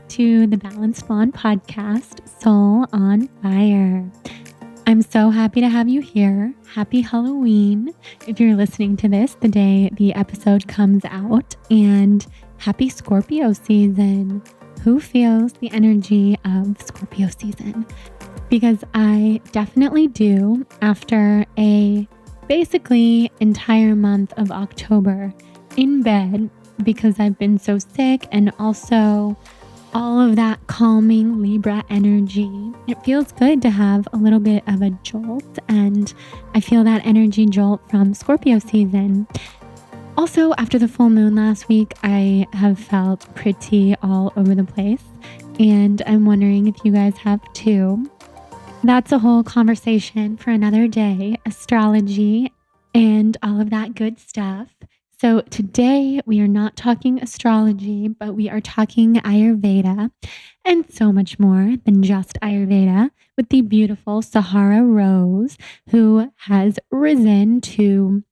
to the Balanced Blonde podcast, Soul on Fire. I'm so happy to have you here. Happy Halloween if you're listening to this the day the episode comes out, and happy Scorpio season. Who feels the energy of Scorpio season? Because I definitely do, after a basically entire month of October in bed because I've been so sick, and also all of that calming Libra energy. It feels good to have a little bit of a jolt, and I feel that energy jolt from Scorpio season. Also, after the full moon last week, I have felt pretty all over the place, and I'm wondering if you guys have too. That's a whole conversation for another day, astrology and all of that good stuff. So today we are not talking astrology, but we are talking Ayurveda and so much more than just Ayurveda with the beautiful Sahara Rose, who has risen to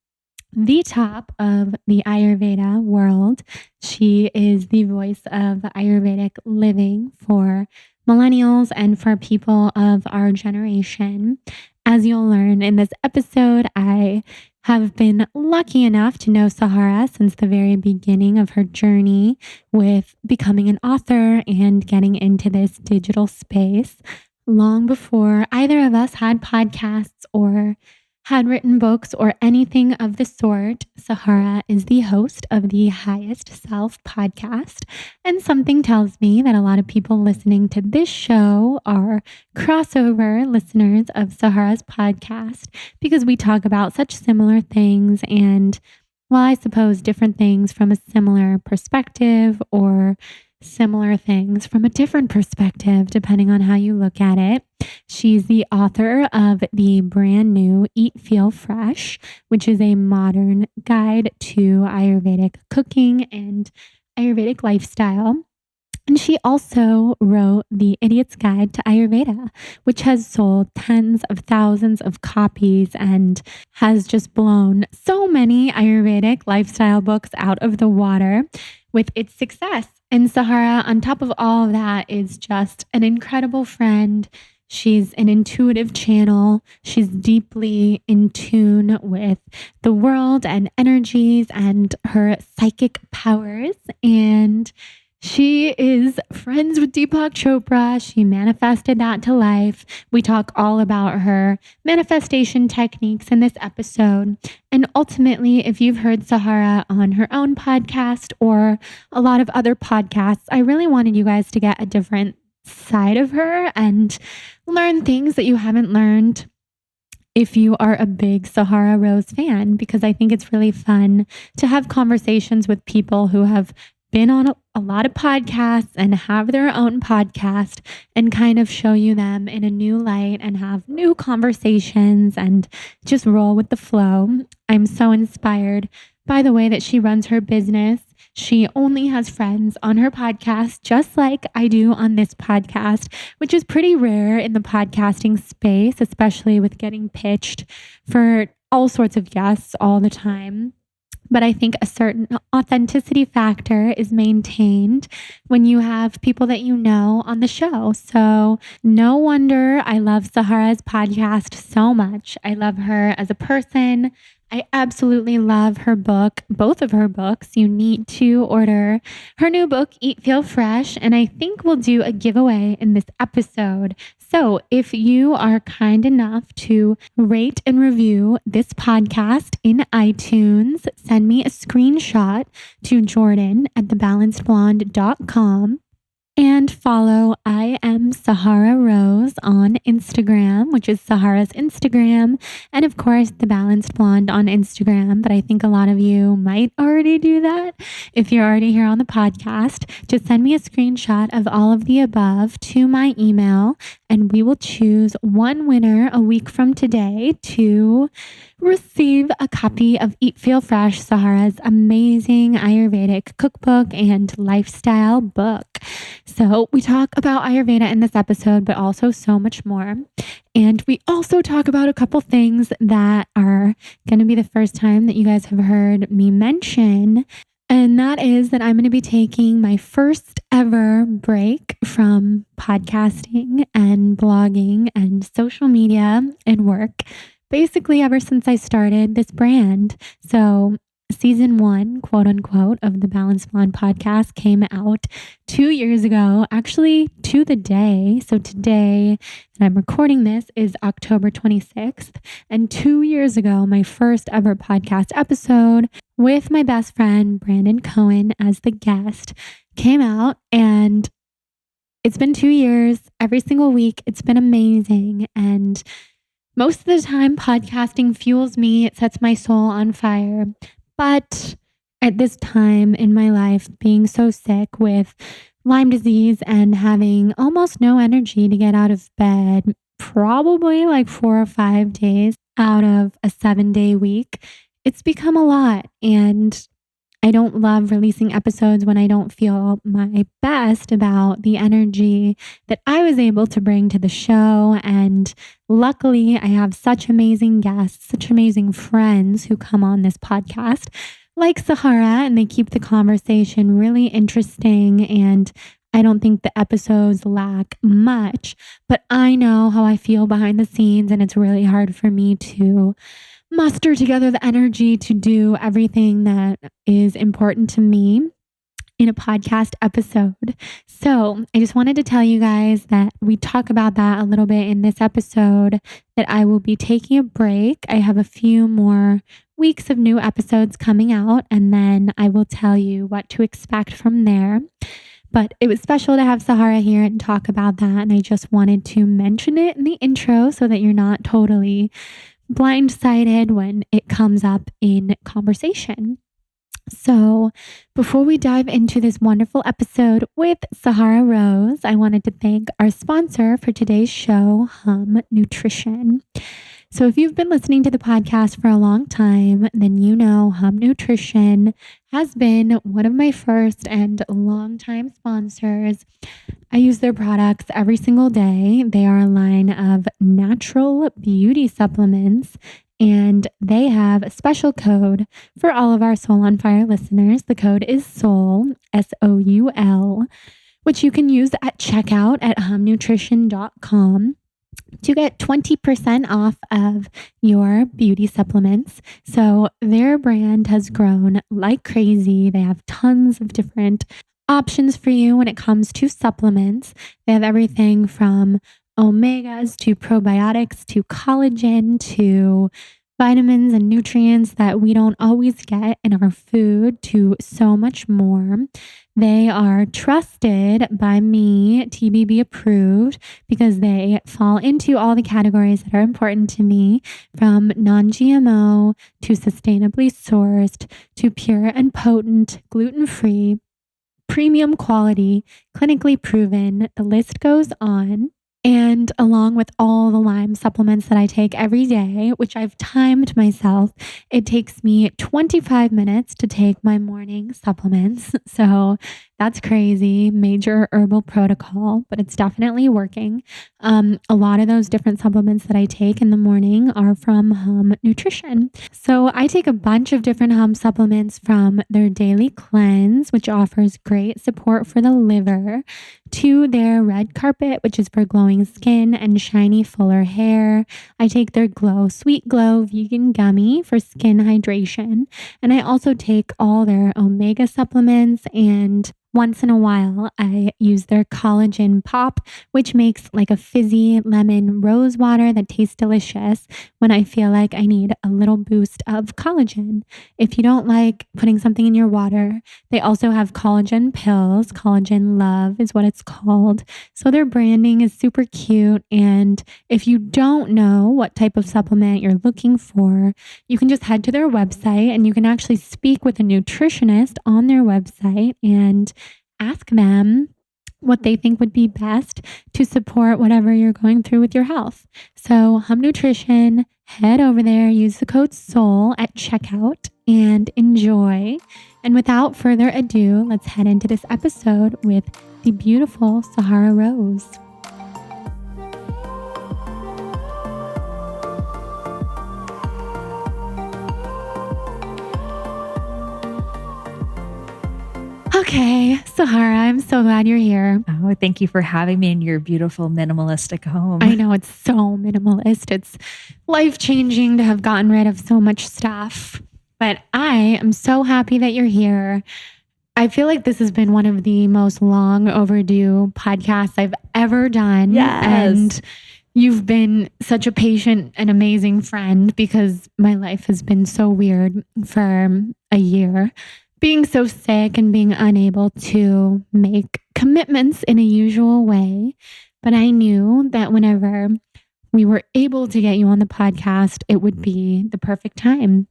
the top of the Ayurveda world. She is the voice of Ayurvedic living for millennials and for people of our generation. As you'll learn in this episode, I have been lucky enough to know Sahara since the very beginning of her journey with becoming an author and getting into this digital space, long before either of us had podcasts or had written books or anything of the sort. Sahara is the host of the Highest Self podcast, and something tells me that a lot of people listening to this show are crossover listeners of Sahara's podcast because we talk about such similar things and, well, I suppose different things from a similar perspective, or similar things from a different perspective, depending on how you look at it. She's the author of the brand new Eat, Feel Fresh, which is a modern guide to Ayurvedic cooking and Ayurvedic lifestyle. And she also wrote The Idiot's Guide to Ayurveda, which has sold tens of thousands of copies and has just blown so many Ayurvedic lifestyle books out of the water with its success. And Sahara, on top of all of that, is just an incredible friend. She's an intuitive channel. She's deeply in tune with the world and energies and her psychic powers. And she is friends with Deepak Chopra. She manifested that to life. We talk all about her manifestation techniques in this episode. And ultimately, if you've heard Sahara on her own podcast or a lot of other podcasts, I really wanted you guys to get a different side of her and learn things that you haven't learned if you are a big Sahara Rose fan, because I think it's really fun to have conversations with people who have been on a lot of podcasts and have their own podcast and kind of show you them in a new light and have new conversations and just roll with the flow. I'm so inspired by the way that she runs her business. She only has friends on her podcast, just like I do on this podcast, which is pretty rare in the podcasting space, especially with getting pitched for all sorts of guests all the time. But I think a certain authenticity factor is maintained when you have people that you know on the show. So no wonder I love Sahara's podcast so much. I love her as a person. I absolutely love her book, both of her books. You need to order her new book, Eat, Feel Fresh, and I think we'll do a giveaway in this episode. So if you are kind enough to rate and review this podcast in iTunes, send me a screenshot to jordan@thebalancedblonde.com. And follow I Am Sahara Rose on Instagram, which is Sahara's Instagram. And of course, The Balanced Blonde on Instagram. But I think a lot of you might already do that. If you're already here on the podcast, just send me a screenshot of all of the above to my email, and we will choose one winner a week from today to receive a copy of Eat, Feel Fresh, Sahara's amazing Ayurvedic cookbook and lifestyle book. So we talk about Ayurveda in this episode, but also so much more. And we also talk about a couple things that are going to be the first time that you guys have heard me mention And that is that I'm going to be taking my first ever break from podcasting and blogging and social media and work, basically ever since I started this brand. So season 1, quote unquote, of the Balanced Blonde podcast came out 2 years ago, actually to the day. So today that I'm recording this is October 26th. And 2 years ago, my first ever podcast episode with my best friend, Brandon Cohen, as the guest, came out. And it's been 2 years, every single week. It's been amazing. And most of the time, podcasting fuels me. It sets my soul on fire. But at this time in my life, being so sick with Lyme disease and having almost no energy to get out of bed, probably like 4 or 5 days out of a 7-day week, it's become a lot. And I don't love releasing episodes when I don't feel my best about the energy that I was able to bring to the show. And luckily, I have such amazing guests, such amazing friends who come on this podcast, like Sahara, and they keep the conversation really interesting. And I don't think the episodes lack much, but I know how I feel behind the scenes, and it's really hard for me to muster together the energy to do everything that is important to me in a podcast episode. So I just wanted to tell you guys that we talk about that a little bit in this episode, that I will be taking a break. I have a few more weeks of new episodes coming out, and then I will tell you what to expect from there. But it was special to have Sahara here and talk about that. And I just wanted to mention it in the intro so that you're not totally blindsided when it comes up in conversation. So before we dive into this wonderful episode with Sahara Rose, I wanted to thank our sponsor for today's show, Hum Nutrition. So if you've been listening to the podcast for a long time, then you know Hum Nutrition has been one of my first and longtime sponsors. I use their products every single day. They are a line of natural beauty supplements, and they have a special code for all of our Soul on Fire listeners. The code is SOUL, SOUL, which you can use at checkout at humnutrition.com to get 20% off of your beauty supplements. So their brand has grown like crazy. They have tons of different options for you when it comes to supplements. They have everything from omegas to probiotics to collagen to vitamins and nutrients that we don't always get in our food to so much more. They are trusted by me, TBB approved, because they fall into all the categories that are important to me, from non-GMO to sustainably sourced to pure and potent, gluten-free, premium quality, clinically proven. The list goes on. And along with all the Lyme supplements that I take every day, which I've timed myself, it takes me 25 minutes to take my morning supplements. So that's crazy, major herbal protocol, but it's definitely working. A lot of those different supplements that I take in the morning are from Hum Nutrition. So I take a bunch of different Hum supplements, from their daily cleanse, which offers great support for the liver, to their red carpet, which is for glowing skin and shiny, fuller hair. I take their Glow Sweet Glow vegan gummy for skin hydration. And I also take all their omega supplements, and once in a while, I use their collagen pop, which makes like a fizzy lemon rose water that tastes delicious when I feel like I need a little boost of collagen. If you don't like putting something in your water, they also have collagen pills. Collagen Love is what it's called. So their branding is super cute. And if you don't know what type of supplement you're looking for, you can just head to their website, and you can actually speak with a nutritionist on their website and ask them what they think would be best to support whatever you're going through with your health. So Hum Nutrition, head over there, use the code SOUL at checkout, and enjoy. And without further ado, let's head into this episode with the beautiful Sahara Rose. Okay, Sahara, I'm so glad you're here. Oh, thank you for having me in your beautiful minimalistic home. I know it's so minimalist. It's life-changing to have gotten rid of so much stuff. But I am so happy that you're here. I feel like this has been one of the most long overdue podcasts I've ever done. Yes. And you've been such a patient and amazing friend because my life has been so weird for a year. Being so sick and being unable to make commitments in a usual way. But I knew that whenever we were able to get you on the podcast, it would be the perfect time.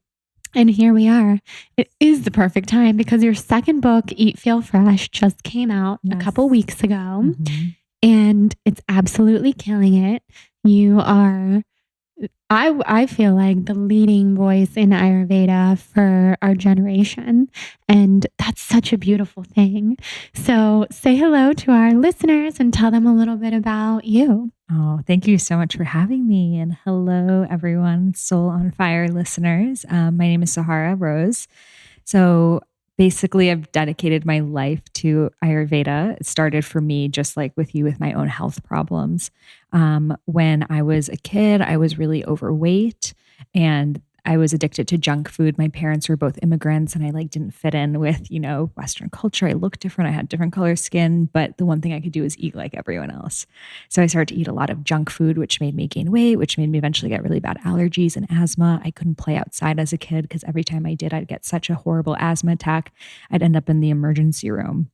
And here we are. It is the perfect time because your second book, Eat, Feel Fresh, just came out a couple weeks ago. And it's absolutely killing it. You are, I feel like, the leading voice in Ayurveda for our generation. And that's such a beautiful thing. So say hello to our listeners and tell them a little bit about you. Oh, thank you so much for having me. And hello, everyone, Soul on Fire listeners. My name is Sahara Rose. So basically, I've dedicated my life to Ayurveda. It started for me, just like with you, with my own health problems. When I was a kid, I was really overweight and I was addicted to junk food. My parents were both immigrants and I didn't fit in with, Western culture. I looked different. I had different color skin, but the one thing I could do is eat like everyone else. So I started to eat a lot of junk food, which made me gain weight, which made me eventually get really bad allergies and asthma. I couldn't play outside as a kid because every time I did, I'd get such a horrible asthma attack. I'd end up in the emergency room.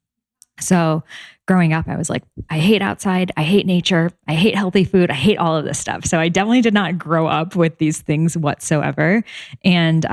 So growing up, I was like, I hate outside. I hate nature. I hate healthy food. I hate all of this stuff. So I definitely did not grow up with these things whatsoever. And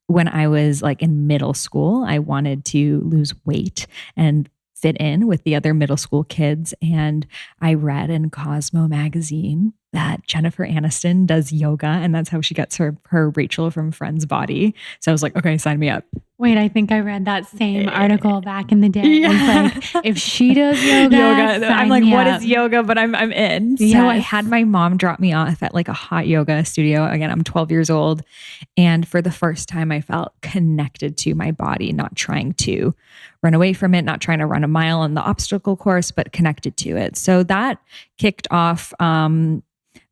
when I was in middle school, I wanted to lose weight and fit in with the other middle school kids. And I read in Cosmo magazine that Jennifer Aniston does yoga and that's how she gets her Rachel from Friends body. So I was like, okay, sign me up. Wait, I think I read that same article back in the day. Yeah. It's like, if she does yoga, I'm like, what is yoga? But I'm in. So I had my mom drop me off at a hot yoga studio. Again, I'm 12 years old. And for the first time, I felt connected to my body, not trying to run away from it, not trying to run a mile on the obstacle course, but connected to it. So that kicked off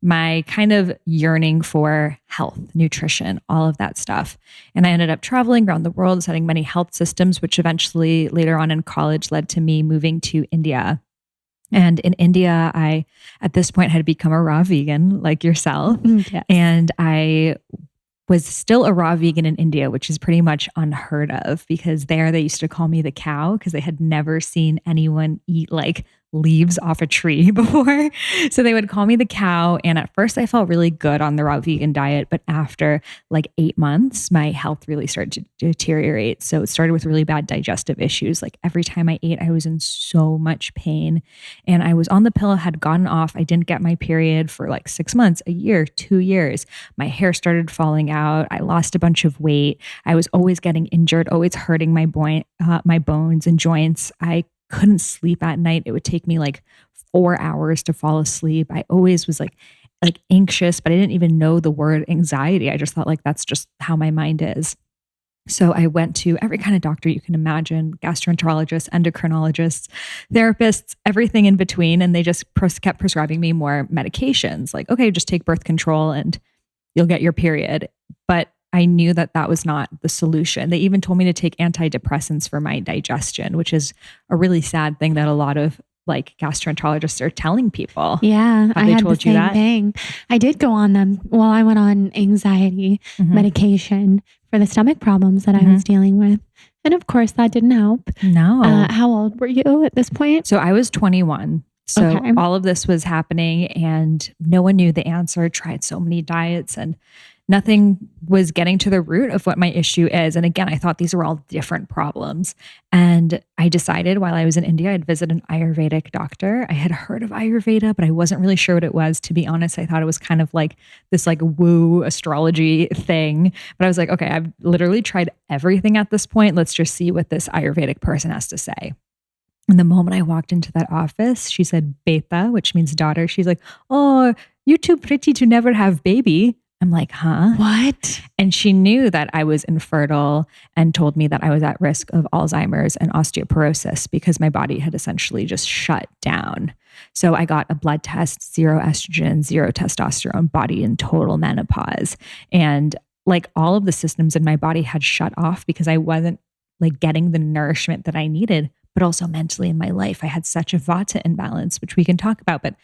my kind of yearning for health, nutrition, all of that stuff. And I ended up traveling around the world, studying many health systems, which eventually later on in college led to me moving to India. And in India, I, at this point, had become a raw vegan like yourself. Yes. And I was still a raw vegan in India, which is pretty much unheard of because there they used to call me the cow because they had never seen anyone eat leaves off a tree before. So they would call me the cow. And at first I felt really good on the raw vegan diet. But after 8 months, my health really started to deteriorate. So it started with really bad digestive issues. Every time I ate, I was in so much pain and I was on the pill, had gotten off. I didn't get my period for 6 months, a year, 2 years. My hair started falling out. I lost a bunch of weight. I was always getting injured, always hurting my bones and joints. I couldn't sleep at night. It would take me 4 hours to fall asleep. I always was anxious, but I didn't even know the word anxiety. I just thought that's just how my mind is. So I went to every kind of doctor you can imagine, gastroenterologists, endocrinologists, therapists, everything in between. And they just kept prescribing me more medications. Okay, just take birth control and you'll get your period. But I knew that was not the solution. They even told me to take antidepressants for my digestion, which is a really sad thing that a lot of gastroenterologists are telling people. Yeah, I had the same thing. I did go on them. Well, I went on anxiety medication for the stomach problems that I was dealing with. And of course, that didn't help. No. How old were you at this point? So I was 21. So all of this was happening and no one knew the answer. Tried so many diets and nothing was getting to the root of what my issue is. And again, I thought these were all different problems. And I decided while I was in India, I'd visit an Ayurvedic doctor. I had heard of Ayurveda, but I wasn't really sure what it was. To be honest, I thought it was kind of this woo astrology thing. But I was like, okay, I've literally tried everything at this point. Let's just see what this Ayurvedic person has to say. And the moment I walked into that office, she said, Beta, which means daughter. She's like, oh, you're too pretty to never have baby. I'm like, huh? What? And she knew that I was infertile and told me that I was at risk of Alzheimer's and osteoporosis because my body had essentially just shut down. So I got a blood test, 0 estrogen, 0 testosterone, body in total menopause. And like all of the systems in my body had shut off because I wasn't like getting the nourishment that I needed, but also mentally in my life. I had such a vata imbalance, which we can talk about, but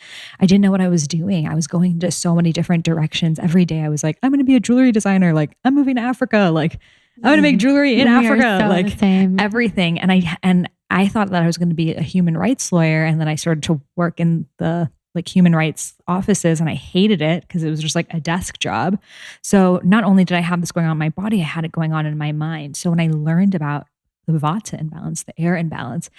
I didn't know what I was doing. I was going into so many different directions. Every day I was like, I'm going to be a jewelry designer. Like I'm moving to Africa. Like I'm going to make jewelry in Africa. So like everything. And I thought that I was going to be a human rights lawyer. And then I started to work in the like human rights offices and I hated it because it was just like a desk job. So not only did I have this going on in my body, I had it going on in my mind. So when I learned about the vata imbalance, the air imbalance,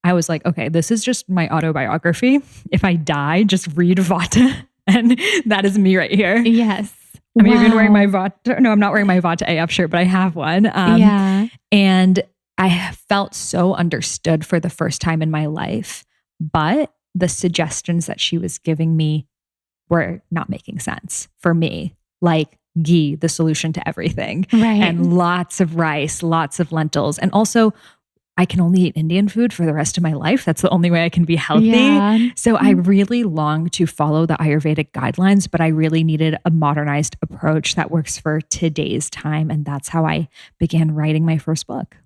I was like, okay, this is just my autobiography. If I die, just read vata. And that is me right here. Yes. I'm even wearing my vata. No, I'm not wearing my vata AF shirt, but I have one. And I felt so understood for the first time in my life. But the suggestions that she was giving me were not making sense for me. Like ghee, the solution to everything. Right. And lots of rice, lots of lentils. And also, I can only eat Indian food for the rest of my life. That's the only way I can be healthy. Yeah. So I really long to follow the Ayurvedic guidelines, but I really needed a modernized approach that works for today's time. And that's how I began writing my first book.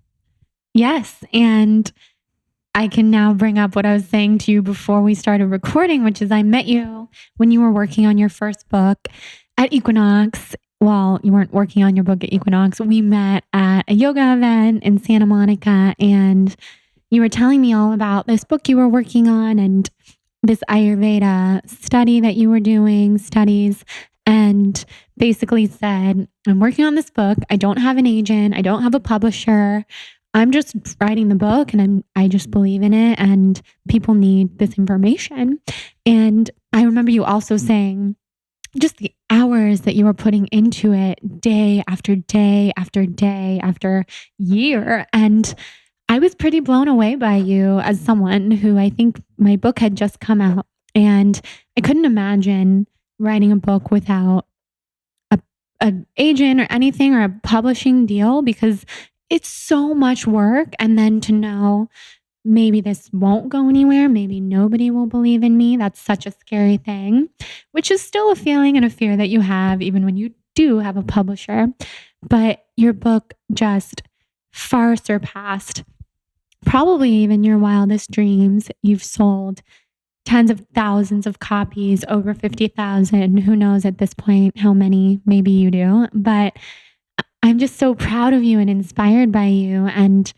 Yes. And I can now bring up what I was saying to you before we started recording, which is I met you when you were working on your first book at Equinox. Well, you weren't working on your book at Equinox. We met at a yoga event in Santa Monica, and you were telling me all about this book you were working on and this Ayurveda study that you were doing, and basically said, I'm working on this book. I don't have an agent. I don't have a publisher. I'm just writing the book and I just believe in it and people need this information. And I remember you also saying just the hours that you were putting into it day after day after day after year. And I was pretty blown away by you as someone who I think my book had just come out and I couldn't imagine writing a book without an agent or anything or a publishing deal because it's so much work. And then to know maybe this won't go anywhere. Maybe nobody will believe in me. That's such a scary thing, which is still a feeling and a fear that you have even when you do have a publisher. But your book just far surpassed probably even your wildest dreams. You've sold tens of thousands of copies, over 50,000. Who knows at this point how many maybe you do. But I'm just so proud of you and inspired by you. And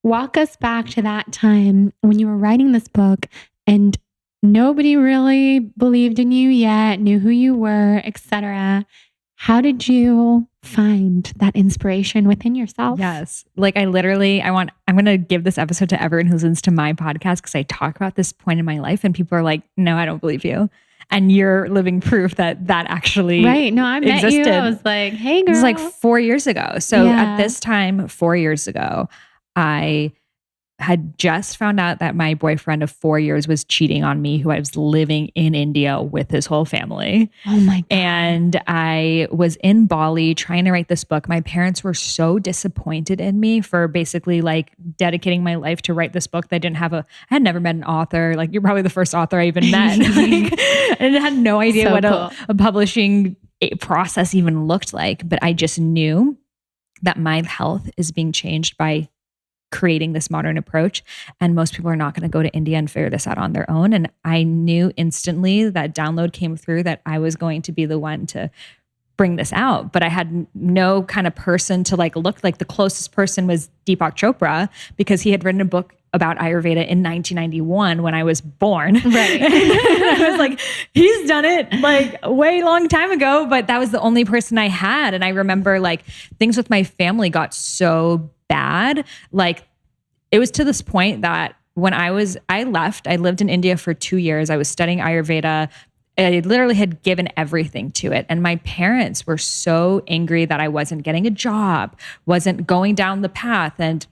walk us back to that time when you were writing this book and nobody really believed in you yet, knew who you were, etc. How did you find that inspiration within yourself? Yes. Like I'm going to give this episode to everyone who listens to my podcast because I talk about this point in my life and people are like, no, I don't believe you. And you're living proof that actually right. No, I met existed. You. I was like, hey, girl. It was like 4 years ago. So at this time, 4 years ago, I had just found out that my boyfriend of 4 years was cheating on me, who I was living in India with his whole family. Oh my God. And I was in Bali trying to write this book. My parents were so disappointed in me for basically like dedicating my life to write this book. I had never met an author. Like you're probably the first author I even met. And I had no idea what a publishing process even looked like. But I just knew that my health is being changed by creating this modern approach. And most people are not going to go to India and figure this out on their own. And I knew instantly that download came through that I was going to be the one to bring this out. But I had no kind of person to like look like. The closest person was Deepak Chopra because he had written a book about Ayurveda in 1991 when I was born. Right. I was like, he's done it like way long time ago, but that was the only person I had. And I remember like things with my family got so bad. Like it was to this point that when I lived in India for 2 years. I was studying Ayurveda. I literally had given everything to it. And my parents were so angry that I wasn't getting a job, wasn't going down the path. And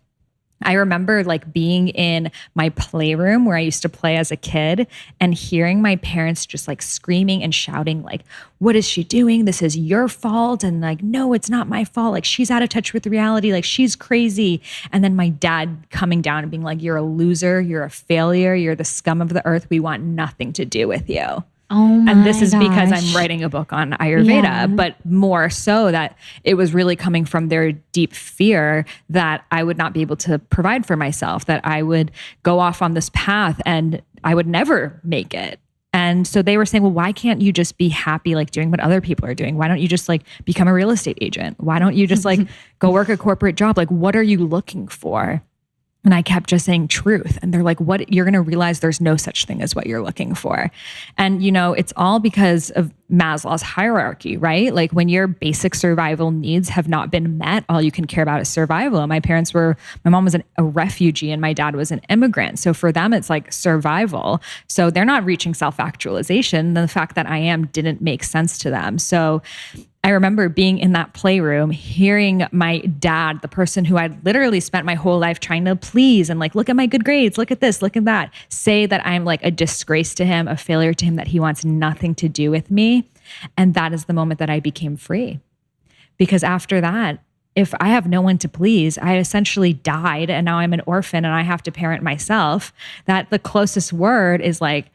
I remember like being in my playroom where I used to play as a kid and hearing my parents just like screaming and shouting like, what is she doing? This is your fault. And like, no, it's not my fault. Like she's out of touch with reality. Like she's crazy. And then my dad coming down and being like, you're a loser. You're a failure. You're the scum of the earth. We want nothing to do with you. Oh my And this is because gosh. I'm writing a book on Ayurveda, but more so that it was really coming from their deep fear that I would not be able to provide for myself, that I would go off on this path and I would never make it. And so they were saying, well, why can't you just be happy like doing what other people are doing? Why don't you just like become a real estate agent? Why don't you just like go work a corporate job? Like, what are you looking for? And I kept just saying truth. And they're like, what? You're going to realize there's no such thing as what you're looking for. And, you know, it's all because of Maslow's hierarchy, right? Like when your basic survival needs have not been met, all you can care about is survival. And my mom was a refugee and my dad was an immigrant. So for them, it's like survival. So they're not reaching self-actualization. The fact that I am didn't make sense to them. So I remember being in that playroom, hearing my dad, the person who I'd literally spent my whole life trying to please and like, look at my good grades, look at this, look at that, say that I'm like a disgrace to him, a failure to him, that he wants nothing to do with me. And that is the moment that I became free. Because after that, if I have no one to please, I essentially died and now I'm an orphan and I have to parent myself. That the closest word is like,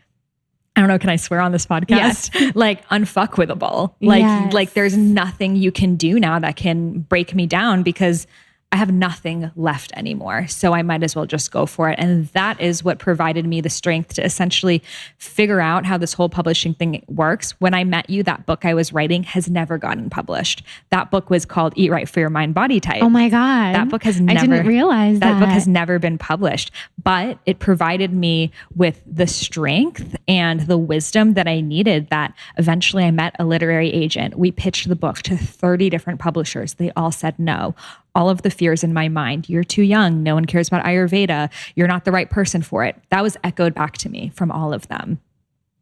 I don't know, can I swear on this podcast? Yes. Like unfuckwithable. Yes. Like there's nothing you can do now that can break me down because I have nothing left anymore. So I might as well just go for it. And that is what provided me the strength to essentially figure out how this whole publishing thing works. When I met you, that book I was writing has never gotten published. That book was called Eat Right for Your Mind, Body Type. Oh my God. That book has I didn't realize that book has never been published, but it provided me with the strength and the wisdom that I needed. That eventually I met a literary agent. We pitched the book to 30 different publishers. They all said no. All of the fears in my mind, you're too young, no one cares about Ayurveda, you're not the right person for it. That was echoed back to me from all of them.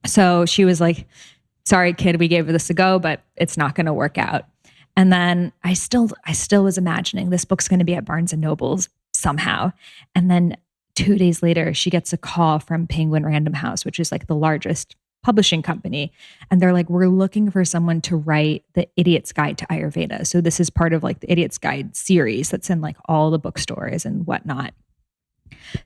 So she was like, sorry, kid, we gave this a go, but it's not going to work out. And then I still was imagining this book's going to be at Barnes and Noble's somehow. And then 2 days later, she gets a call from Penguin Random House, which is like the largest publishing company. And they're like, we're looking for someone to write the Idiot's Guide to Ayurveda. So this is part of like the Idiot's Guide series that's in like all the bookstores and whatnot.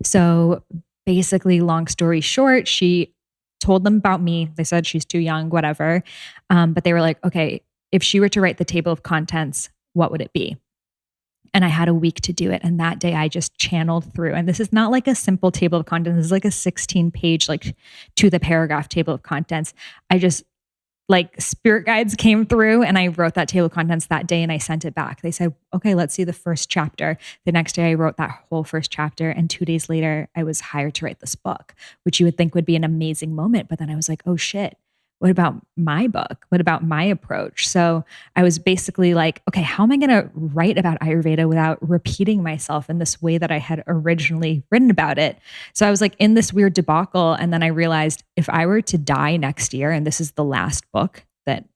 So basically, long story short, she told them about me. They said she's too young, whatever. But they were like, okay, if she were to write the table of contents, what would it be? And I had a week to do it. And that day I just channeled through. And this is not like a simple table of contents. This is like a 16-page, like to the paragraph table of contents. I just like spirit guides came through and I wrote that table of contents that day and I sent it back. They said, okay, let's see the first chapter. The next day I wrote that whole first chapter. And 2 days later I was hired to write this book, which you would think would be an amazing moment. But then I was like, oh shit. What about my book? What about my approach? So I was basically like, okay, how am I going to write about Ayurveda without repeating myself in this way that I had originally written about it? So I was like in this weird debacle. And then I realized if I were to die next year, and this is the last book that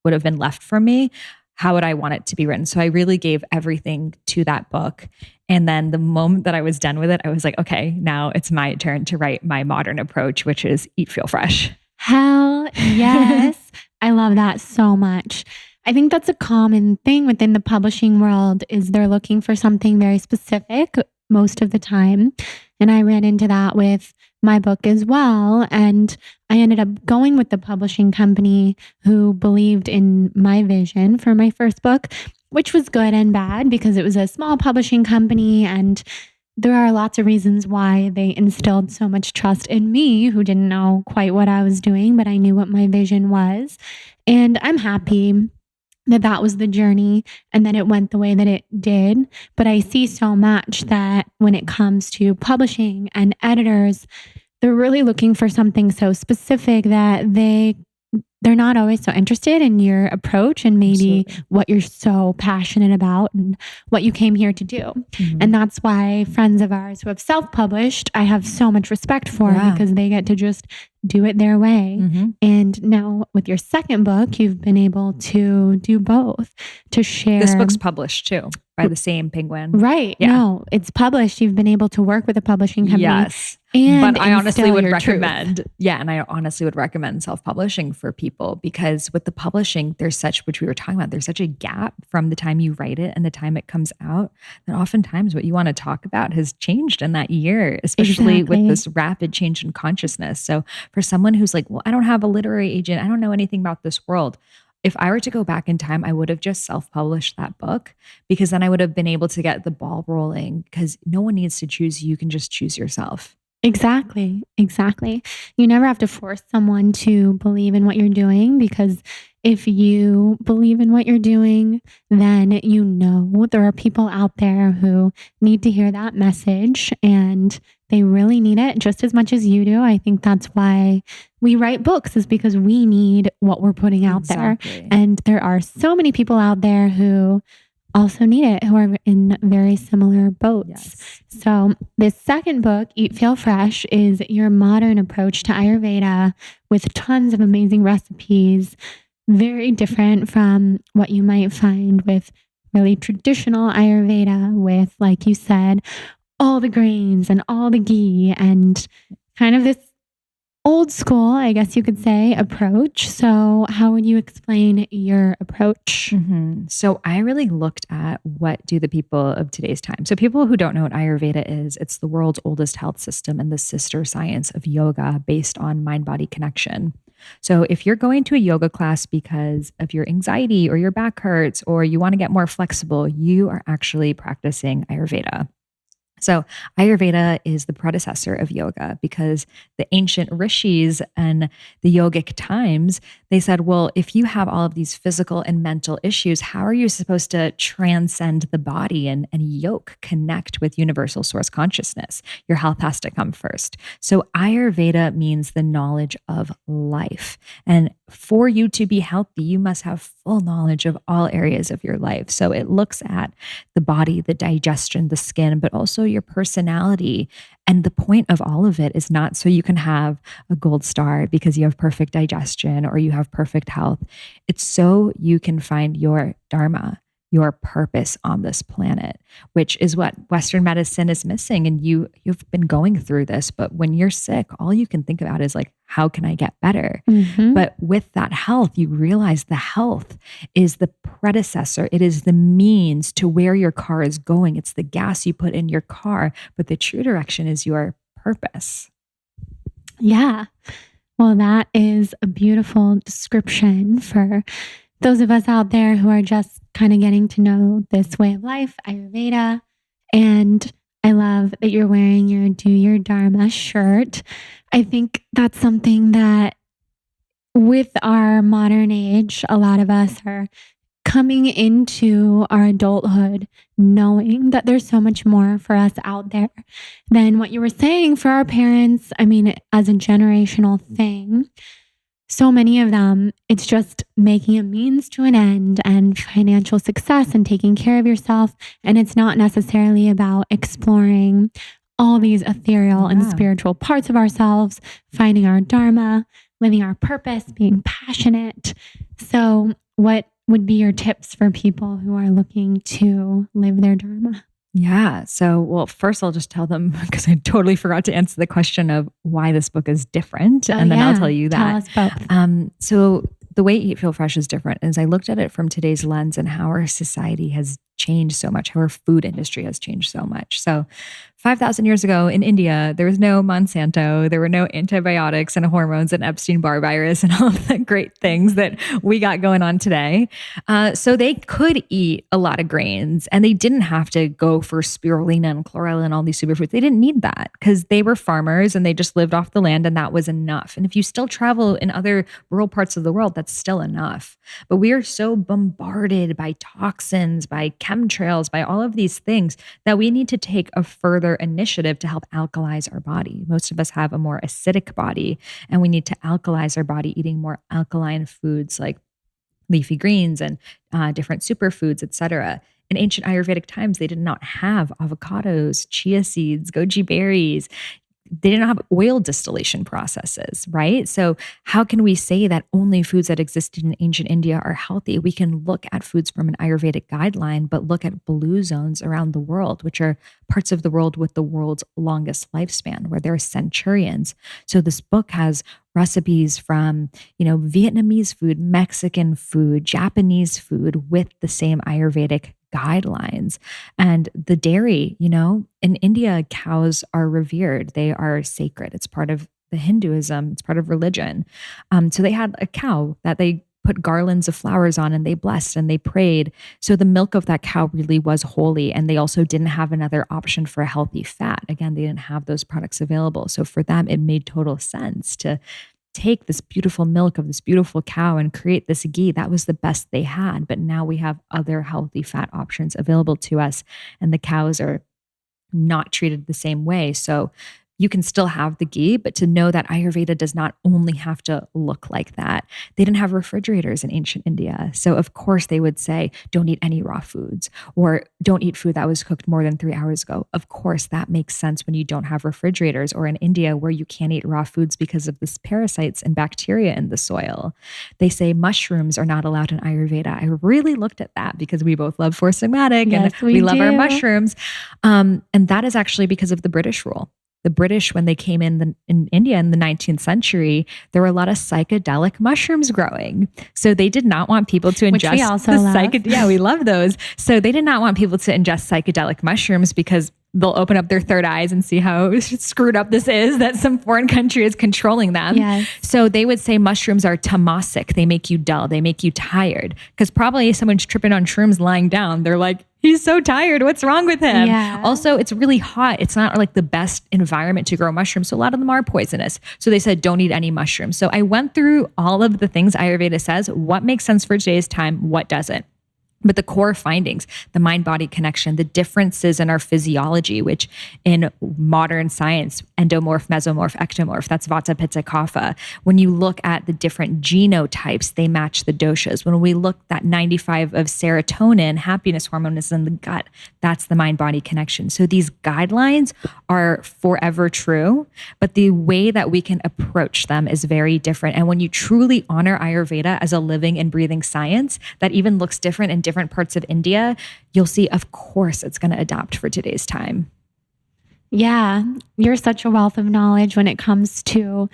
would have been left from me, how would I want it to be written? So I really gave everything to that book. And then the moment that I was done with it, I was like, okay, now it's my turn to write my modern approach, which is Eat, Feel, Fresh. Hell yes. I love that so much. I think that's a common thing within the publishing world is they're looking for something very specific most of the time. And I ran into that with my book as well. And I ended up going with the publishing company who believed in my vision for my first book, which was good and bad because it was a small publishing company and there are lots of reasons why they instilled so much trust in me who didn't know quite what I was doing, but I knew what my vision was. And I'm happy that that was the journey and that it went the way that it did. But I see so much that when it comes to publishing and editors, they're really looking for something so specific that they're not always so interested in your approach and maybe what you're so passionate about and what you came here to do. Mm-hmm. And that's why friends of ours who have self-published, I have so much respect for because they get to just do it their way. Mm-hmm. And now with your second book, you've been able to do both, to share. This book's published too. by the same penguin. Right. Yeah. No, it's published. You've been able to work with a publishing company. Yes. And but I honestly would recommend, self-publishing for people, because with the publishing, there's such, which we were talking about, there's such a gap from the time you write it and the time it comes out, that oftentimes what you want to talk about has changed in that year, especially with this rapid change in consciousness. So for someone who's like, well, I don't have a literary agent, I don't know anything about this world. If I were to go back in time, I would have just self-published that book, because then I would have been able to get the ball rolling, because no one needs to choose you. You can just choose yourself. Exactly. You never have to force someone to believe in what you're doing, because if you believe in what you're doing, then there are people out there who need to hear that message, and they really need it just as much as you do. I think that's why we write books, is because we need what we're putting out there. And there are so many people out there who also need it, who are in very similar boats. Yes. So this second book, Eat, Feel Fresh, is your modern approach to Ayurveda, with tons of amazing recipes, very different from what you might find with really traditional Ayurveda, with, like you said, all the grains and all the ghee, and kind of this old school, I guess you could say, approach. So how would you explain your approach? So I really looked at, what do the people of today's time. So people who don't know what Ayurveda is, it's the world's oldest health system and the sister science of yoga, based on mind-body connection. So if you're going to a yoga class because of your anxiety or your back hurts, or you want to get more flexible, you are actually practicing Ayurveda. So Ayurveda is the predecessor of yoga, because the ancient rishis and the yogic times, they said, well, if you have all of these physical and mental issues, how are you supposed to transcend the body and connect with universal source consciousness? Your health has to come first. So Ayurveda means the knowledge of life. And for you to be healthy, you must have full knowledge of all areas of your life. So it looks at the body, the digestion, the skin, but also your personality. And the point of all of it is not so you can have a gold star because you have perfect digestion or you have perfect health. It's so you can find your dharma, your purpose on this planet, which is what Western medicine is missing. And you've been going through this, but when you're sick, all you can think about is like, how can I get better? But with that health, you realize the health is the predecessor. It is the means to where your car is going. It's the gas you put in your car, but the true direction is your purpose. Yeah. Well, that is a beautiful description for those of us out there who are just kind of getting to know this way of life, Ayurveda. And I love that you're wearing your Do Your Dharma shirt. I think that's something that, with our modern age, a lot of us are coming into our adulthood knowing that there's so much more for us out there than what you were saying for our parents. I mean, as a generational thing, so many of them, it's just making a means to an end and financial success and taking care of yourself. And it's not necessarily about exploring all these ethereal and spiritual parts of ourselves, finding our dharma, living our purpose, being passionate. So what would be your tips for people who are looking to live their dharma? Yeah. So, well, first I'll just tell them, because I totally forgot to answer the question of why this book is different. And then I'll tell you that. Tell us both. So the way Eat, Feel Fresh is different is I looked at it from today's lens and how our society has changed so much, how our food industry has changed so much. So 5,000 years ago in India, there was no Monsanto, there were no antibiotics and hormones and Epstein-Barr virus and all of the great things that we got going on today. So they could eat a lot of grains, and they didn't have to go for spirulina and chlorella and all these superfoods. They didn't need that because they were farmers and they just lived off the land, and that was enough. And if you still travel in other rural parts of the world, that's still enough. But we are so bombarded by toxins, by chemtrails, by all of these things that we need to take a further initiative to help alkalize our body. Most of us have a more acidic body, and we need to alkalize our body eating more alkaline foods like leafy greens and different superfoods, etc. In ancient Ayurvedic times, they did not have avocados, chia seeds, goji berries. they didn't have oil distillation processes, right? So how can we say that only foods that existed in ancient India are healthy? We can look at foods from an Ayurvedic guideline, but look at blue zones around the world, which are parts of the world with the world's longest lifespan, where there are centurions. So this book has recipes from, Vietnamese food, Mexican food, Japanese food with the same Ayurvedic guidelines. And the dairy, in India, cows are revered. They are sacred. It's part of the Hinduism. It's part of religion. So they had a cow that they put garlands of flowers on and they blessed and they prayed. So the milk of that cow really was holy. And they also didn't have another option for a healthy fat. Again, they didn't have those products available. So for them, it made total sense to take this beautiful milk of this beautiful cow and create this ghee. That was the best they had. But now we have other healthy fat options available to us, and the cows are not treated the same way. So you can still have the ghee, but to know that Ayurveda does not only have to look like that. They didn't have refrigerators in ancient India. So of course they would say, don't eat any raw foods, or don't eat food that was cooked more than 3 hours ago. Of course, that makes sense when you don't have refrigerators, or in India where you can't eat raw foods because of this parasites and bacteria in the soil. They say mushrooms are not allowed in Ayurveda. I really looked at that because we both love Four Sigmatic and we love our mushrooms. And that is actually because of the British rule. The British, when they came in India in the 19th century, there were a lot of psychedelic mushrooms growing. So they did not want people to ingest Which we also love. Yeah, we love those. So they did not want people to ingest psychedelic mushrooms because they'll open up their third eyes and see how screwed up this is, that some foreign country is controlling them. Yes. So they would say mushrooms are tamasic. They make you dull. They make you tired. Because probably someone's tripping on shrooms lying down. They're like, he's so tired. What's wrong with him? Yeah. Also, it's really hot. It's not like the best environment to grow mushrooms. So a lot of them are poisonous. So they said, don't eat any mushrooms. So I went through all of the things Ayurveda says, what makes sense for today's time, what doesn't. But the core findings, the mind-body connection, the differences in our physiology, which in modern science, endomorph, mesomorph, ectomorph, that's Vata, Pitta, Kapha. When you look at the different genotypes, they match the doshas. When we look at 95 of serotonin, happiness hormone is in the gut, that's the mind-body connection. So these guidelines are forever true, but the way that we can approach them is very different. And when you truly honor Ayurveda as a living and breathing science that even looks different in different parts of India, you'll see, of course, it's going to adapt for today's time. Yeah, you're such a wealth of knowledge when it comes to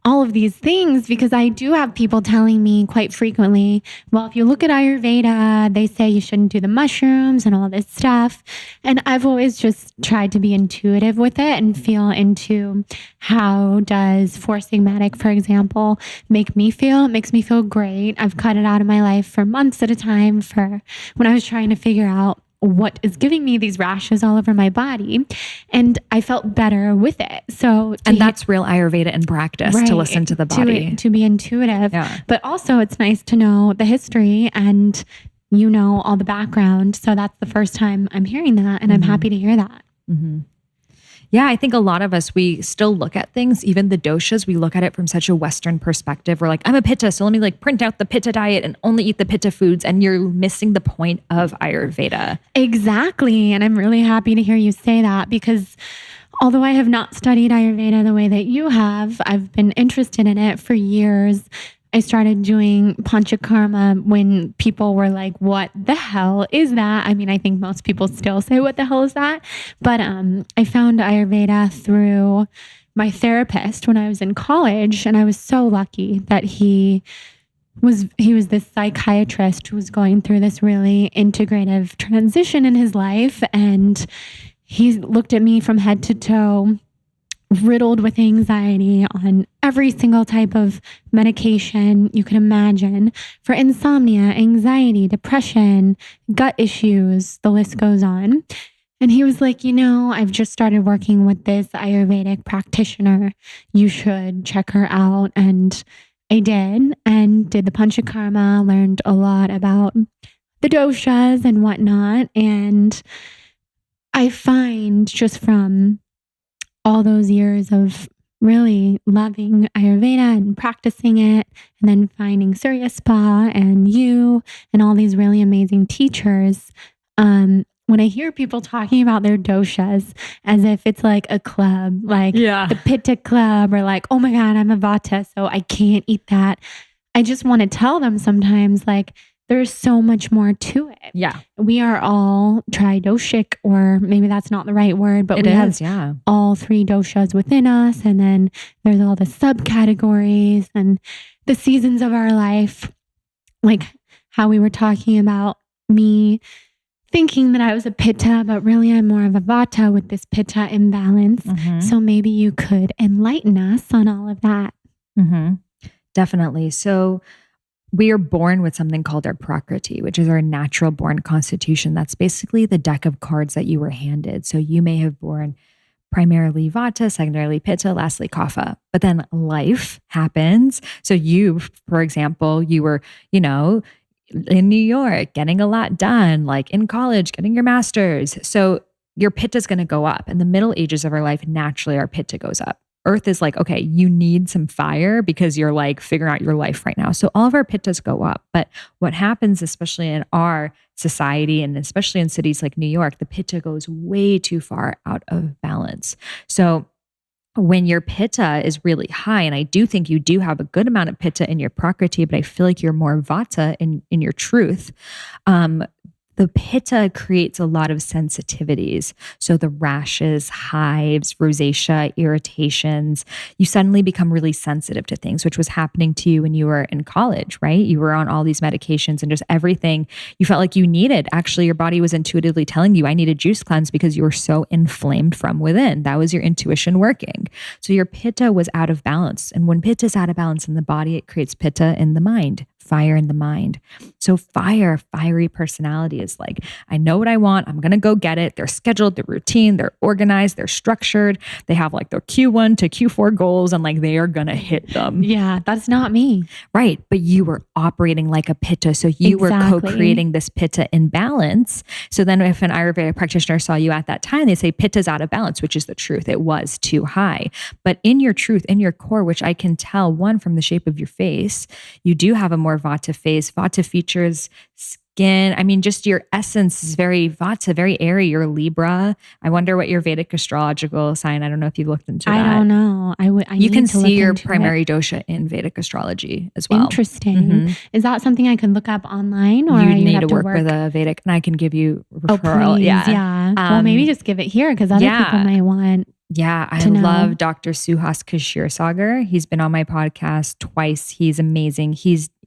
all of these things, because I do have people telling me quite frequently, well, if you look at Ayurveda, they say you shouldn't do the mushrooms and all this stuff. And I've always just tried to be intuitive with it and feel into how does Four Sigmatic, for example, make me feel. It makes me feel great. I've cut it out of my life for months at a time for when I was trying to figure out what is giving me these rashes all over my body. And I felt better with it. And that's real Ayurveda in practice, right, to listen to the body. To be intuitive. Yeah. But also it's nice to know the history and all the background. So that's the first time I'm hearing that. And I'm happy to hear that. Mm-hmm. Yeah, I think a lot of us, we still look at things, even the doshas, we look at it from such a Western perspective. We're like, I'm a Pitta, so let me print out the Pitta diet and only eat the Pitta foods. And you're missing the point of Ayurveda. Exactly. And I'm really happy to hear you say that, because although I have not studied Ayurveda the way that you have, I've been interested in it for years. I started doing panchakarma when people were like, what the hell is that? I mean, I think most people still say, what the hell is that? But I found Ayurveda through my therapist when I was in college. And I was so lucky that he was this psychiatrist who was going through this really integrative transition in his life. And he looked at me from head to toe, riddled with anxiety on every single type of medication you can imagine for insomnia, anxiety, depression, gut issues, the list goes on. And he was like, I've just started working with this Ayurvedic practitioner. You should check her out. And I did, and did the panchakarma, learned a lot about the doshas and whatnot. And I find just from all those years of really loving Ayurveda and practicing it, and then finding Surya Spa and you and all these really amazing teachers, when I hear people talking about their doshas as if it's like a club, like the Pitta club, or like, oh my God, I'm a Vata, so I can't eat that. I just want to tell them sometimes, like, there's so much more to it. Yeah. We are all tridoshic, or maybe that's not the right word, but we have all 3 doshas within us. And then there's all the subcategories and the seasons of our life, like how we were talking about me thinking that I was a Pitta, but really I'm more of a Vata with this Pitta imbalance. Mm-hmm. So maybe you could enlighten us on all of that. Mm-hmm. Definitely. So we are born with something called our Prakriti, which is our natural born constitution. That's basically the deck of cards that you were handed. So you may have born primarily Vata, secondarily Pitta, lastly Kapha. But then life happens. So you, for example, you were, in New York, getting a lot done, like in college, getting your master's. So your Pitta is going to go up. In the middle ages of our life, naturally our Pitta goes up. Earth is like, okay, you need some fire because you're like figuring out your life right now. So all of our Pittas go up. But what happens, especially in our society and especially in cities like New York, the Pitta goes way too far out of balance. So when your Pitta is really high, and I do think you do have a good amount of Pitta in your Prakriti, but I feel like you're more Vata in your truth. The Pitta creates a lot of sensitivities. So the rashes, hives, rosacea, irritations, you suddenly become really sensitive to things, which was happening to you when you were in college, right? You were on all these medications and just everything you felt like you needed. Actually, your body was intuitively telling you, I need a juice cleanse because you were so inflamed from within. That was your intuition working. So your Pitta was out of balance. And when Pitta is out of balance in the body, it creates Pitta in the mind. Fire in the mind. So fiery personality is like, I know what I want. I'm going to go get it. They're scheduled, they're routine, they're organized, they're structured. They have like their Q1 to Q4 goals and like they are going to hit them. Yeah, that's not me. Right. But you were operating like a Pitta. So you were co-creating this Pitta imbalance. So then if an Ayurveda practitioner saw you at that time, they say Pitta's out of balance, which is the truth. It was too high. But in your truth, in your core, which I can tell, one, from the shape of your face, you do have a more Vata face. Vata features skin. I mean, just your essence is very Vata, very airy. You're Libra. I wonder what your Vedic astrological sign. I don't know if you've looked into that. I don't know. You can see your primary dosha in Vedic astrology as well. Interesting. Mm-hmm. Is that something I can look up online, or you need to work with a Vedic, and I can give you referral. Oh, please. Yeah. Well, maybe just give it here because other people might want. Yeah, I love Dr. Suhas Kshirsagar. He's been on my podcast twice. He's amazing.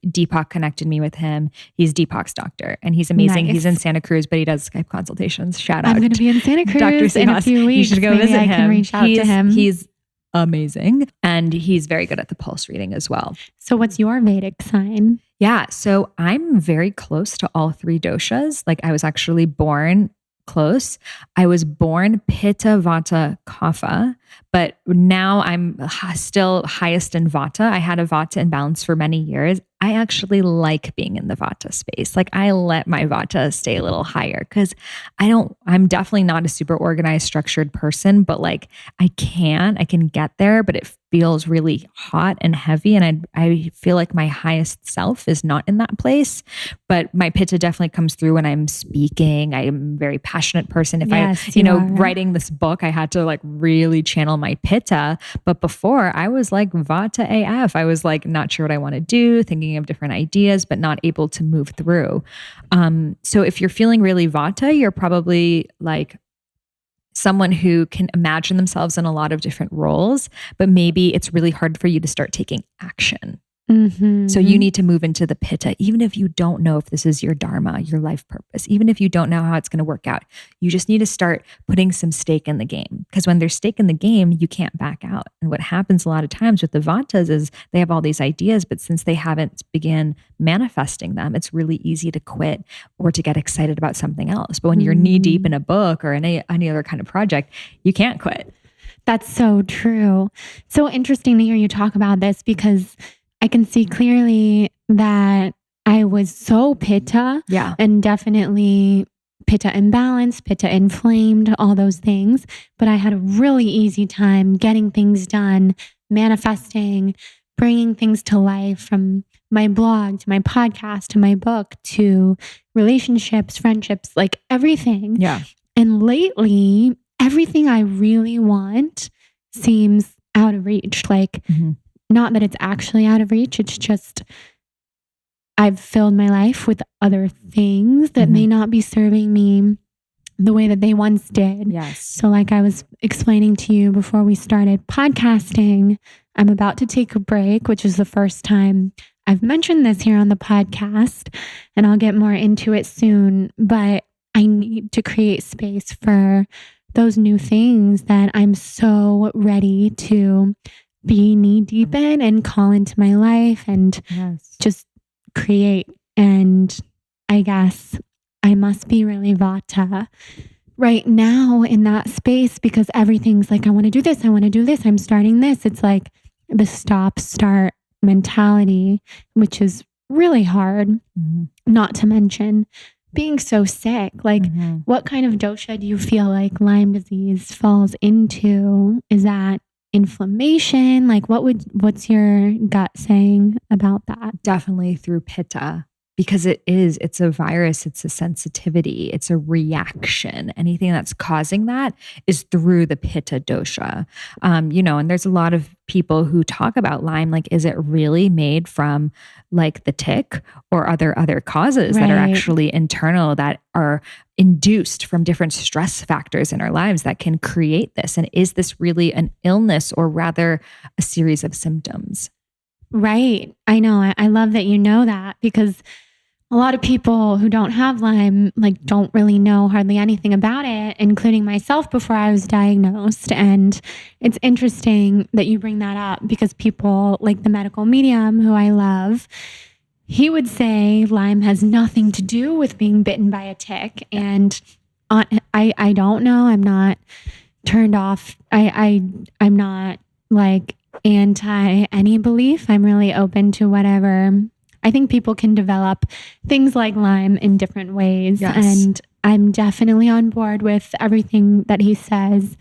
Deepak connected me with him. He's Deepak's doctor and he's amazing. Nice. He's in Santa Cruz, but he does Skype consultations. Shout out. I'm going to be in Santa Cruz Dr. Suhas. in a few weeks. You should go visit him. I can reach out to him. He's amazing. And he's very good at the pulse reading as well. So what's your Vedic sign? Yeah. So I'm very close to all 3 doshas. Like I was actually born close. I was born Pitta, Vata, Kapha, but now I'm still highest in Vata. I had a Vata imbalance for many years. I actually like being in the Vata space. Like I let my Vata stay a little higher because I'm definitely not a super organized, structured person, but like I can get there, but it feels really hot and heavy. And I feel like my highest self is not in that place, but my Pitta definitely comes through when I'm speaking. I am a very passionate person. If writing this book, I had to like really channel my Pitta. But before I was like Vata AF. I was like, not sure what I want to do, thinking of different ideas, but not able to move through. So if you're feeling really Vata, you're probably like someone who can imagine themselves in a lot of different roles, but maybe it's really hard for you to start taking action. Mm-hmm. So you need to move into the Pitta, even if you don't know if this is your dharma, your life purpose, even if you don't know how it's going to work out. You just need to start putting some stake in the game, because when there's stake in the game, you can't back out. And what happens a lot of times with the Vatas is they have all these ideas, but since they haven't began manifesting them, it's really easy to quit or to get excited about something else. But when you're knee deep in a book or any other kind of project, you can't quit. That's so true. So interesting to hear you talk about this, because I can see clearly that I was so Pitta, and definitely Pitta imbalanced, Pitta inflamed, all those things. But I had a really easy time getting things done, manifesting, bringing things to life from my blog to my podcast to my book to relationships, friendships, like everything. Yeah. And lately, everything I really want seems out of reach. Like, not that it's actually out of reach. It's just I've filled my life with other things that may not be serving me the way that they once did. Yes. So like I was explaining to you before we started podcasting, I'm about to take a break, which is the first time I've mentioned this here on the podcast, and I'll get more into it soon. But I need to create space for those new things that I'm so ready to be knee deep in and call into my life and just create. And I guess I must be really Vata right now in that space because everything's like, I want to do this. I want to do this. I'm starting this. It's like the stop start mentality, which is really hard, not to mention being so sick. Like what kind of dosha do you feel like Lyme disease falls into? Is that inflammation? Like what's your gut saying about that? Definitely through pitta. Because it's a virus, it's a sensitivity, it's a reaction. Anything that's causing that is through the pitta dosha. And there's a lot of people who talk about Lyme, like, is it really made from like the tick or are there other causes that are actually internal that are induced from different stress factors in our lives that can create this? And is this really an illness or rather a series of symptoms? Right. I know. I love that you know that because a lot of people who don't have Lyme, like, don't really know hardly anything about it, including myself before I was diagnosed. And it's interesting that you bring that up because people like the medical medium who I love, he would say Lyme has nothing to do with being bitten by a tick. And I don't know. I'm not turned off. I'm not like anti any belief. I'm really open to whatever. I think people can develop things like Lyme in different ways. Yes. And I'm definitely on board with everything that he says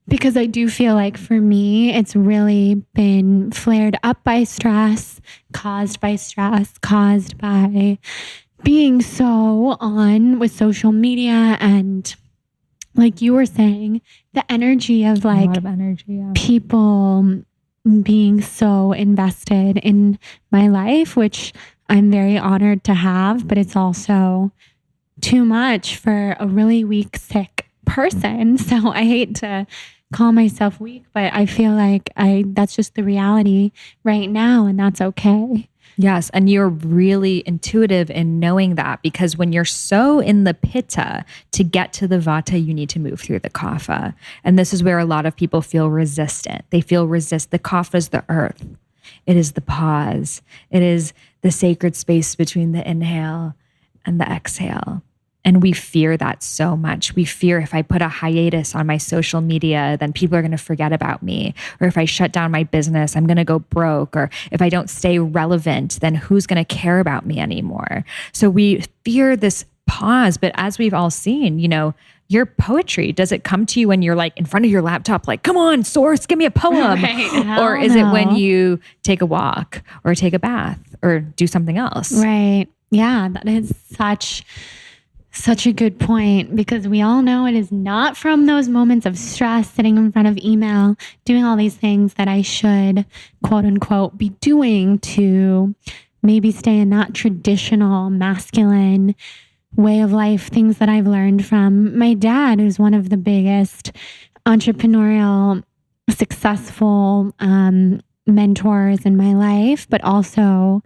because I do feel like for me, it's really been flared up by stress, caused by being so on with social media and like you were saying, the energy of like a lot of energy, people being so invested in my life, which I'm very honored to have, but it's also too much for a really weak, sick person. So I hate to call myself weak, but I feel like that's just the reality right now, and that's okay. Yes. And you're really intuitive in knowing that because when you're so in the pitta, to get to the vata, you need to move through the kapha. And this is where a lot of people feel resistant. They feel the kapha is the earth. It is the pause. It is the sacred space between the inhale and the exhale. And we fear that so much. We fear if I put a hiatus on my social media, then people are going to forget about me. Or if I shut down my business, I'm going to go broke. Or if I don't stay relevant, then who's going to care about me anymore? So we fear this pause. But as we've all seen, your poetry, does it come to you when you're like in front of your laptop, like, come on, source, give me a poem? Right. Or is it when you take a walk or take a bath or do something else? Right. Yeah, that is such a good point because we all know it is not from those moments of stress, sitting in front of email, doing all these things that I should, quote unquote, be doing to maybe stay in that traditional masculine way of life, things that I've learned from my dad, who's one of the biggest entrepreneurial, successful mentors in my life, but also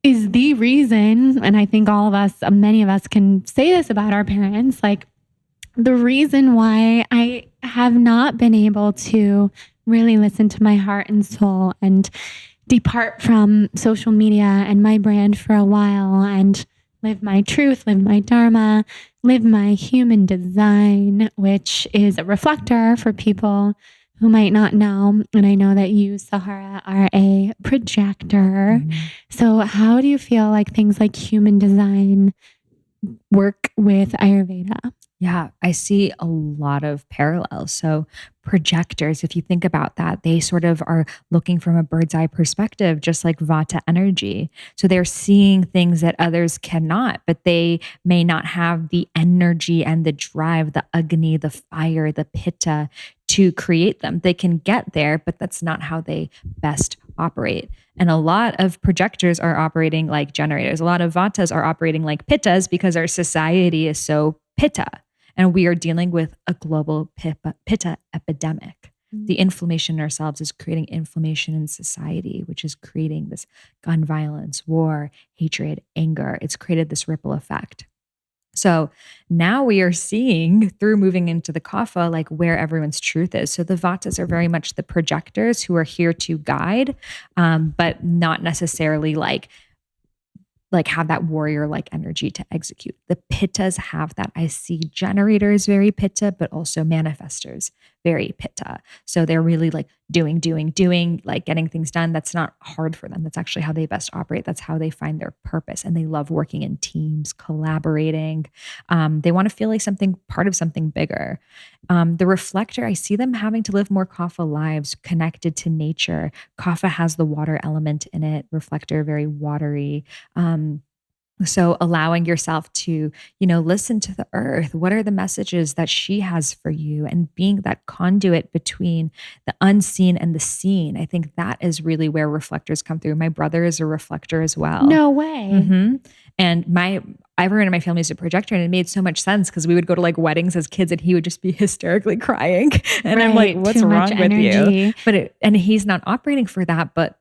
is the reason, and I think all of us, many of us can say this about our parents, like the reason why I have not been able to really listen to my heart and soul and depart from social media and my brand for a while and live my truth, live my dharma, live my human design, which is a reflector for people who might not know. And I know that you, Sahara, are a projector. So how do you feel like things like human design work with Ayurveda? Yeah, I see a lot of parallels. So projectors, if you think about that, they sort of are looking from a bird's eye perspective, just like Vata energy. So they're seeing things that others cannot, but they may not have the energy and the drive, the Agni, the fire, the Pitta to create them. They can get there, but that's not how they best operate. And a lot of projectors are operating like generators. A lot of Vatas are operating like Pittas because our society is so Pitta. And we are dealing with a global Pitta epidemic. The inflammation in ourselves is creating inflammation in society, which is creating this gun violence, war, hatred, anger. It's created this ripple effect. So now we are seeing through moving into the Kapha, like where everyone's truth is. So the Vatas are very much the projectors who are here to guide, but not necessarily like have that warrior like energy to execute. The Pittas have that. I see generators very Pitta, but also manifestors very Pitta. So they're really like doing, like getting things done. That's not hard for them. That's actually how they best operate. That's how they find their purpose. And they love working in teams, collaborating. They want to feel like part of something bigger. The reflector, I see them having to live more Kapha lives connected to nature. Kapha has the water element in it. Reflector, very watery. So allowing yourself to, listen to the earth. What are the messages that she has for you? And being that conduit between the unseen and the seen. I think that is really where reflectors come through. My brother is a reflector as well. No way. Mm-hmm. And everyone in my family is a projector, and it made so much sense because we would go to like weddings as kids and he would just be hysterically crying. And I'm like, what's wrong with you? And he's not operating for that. But,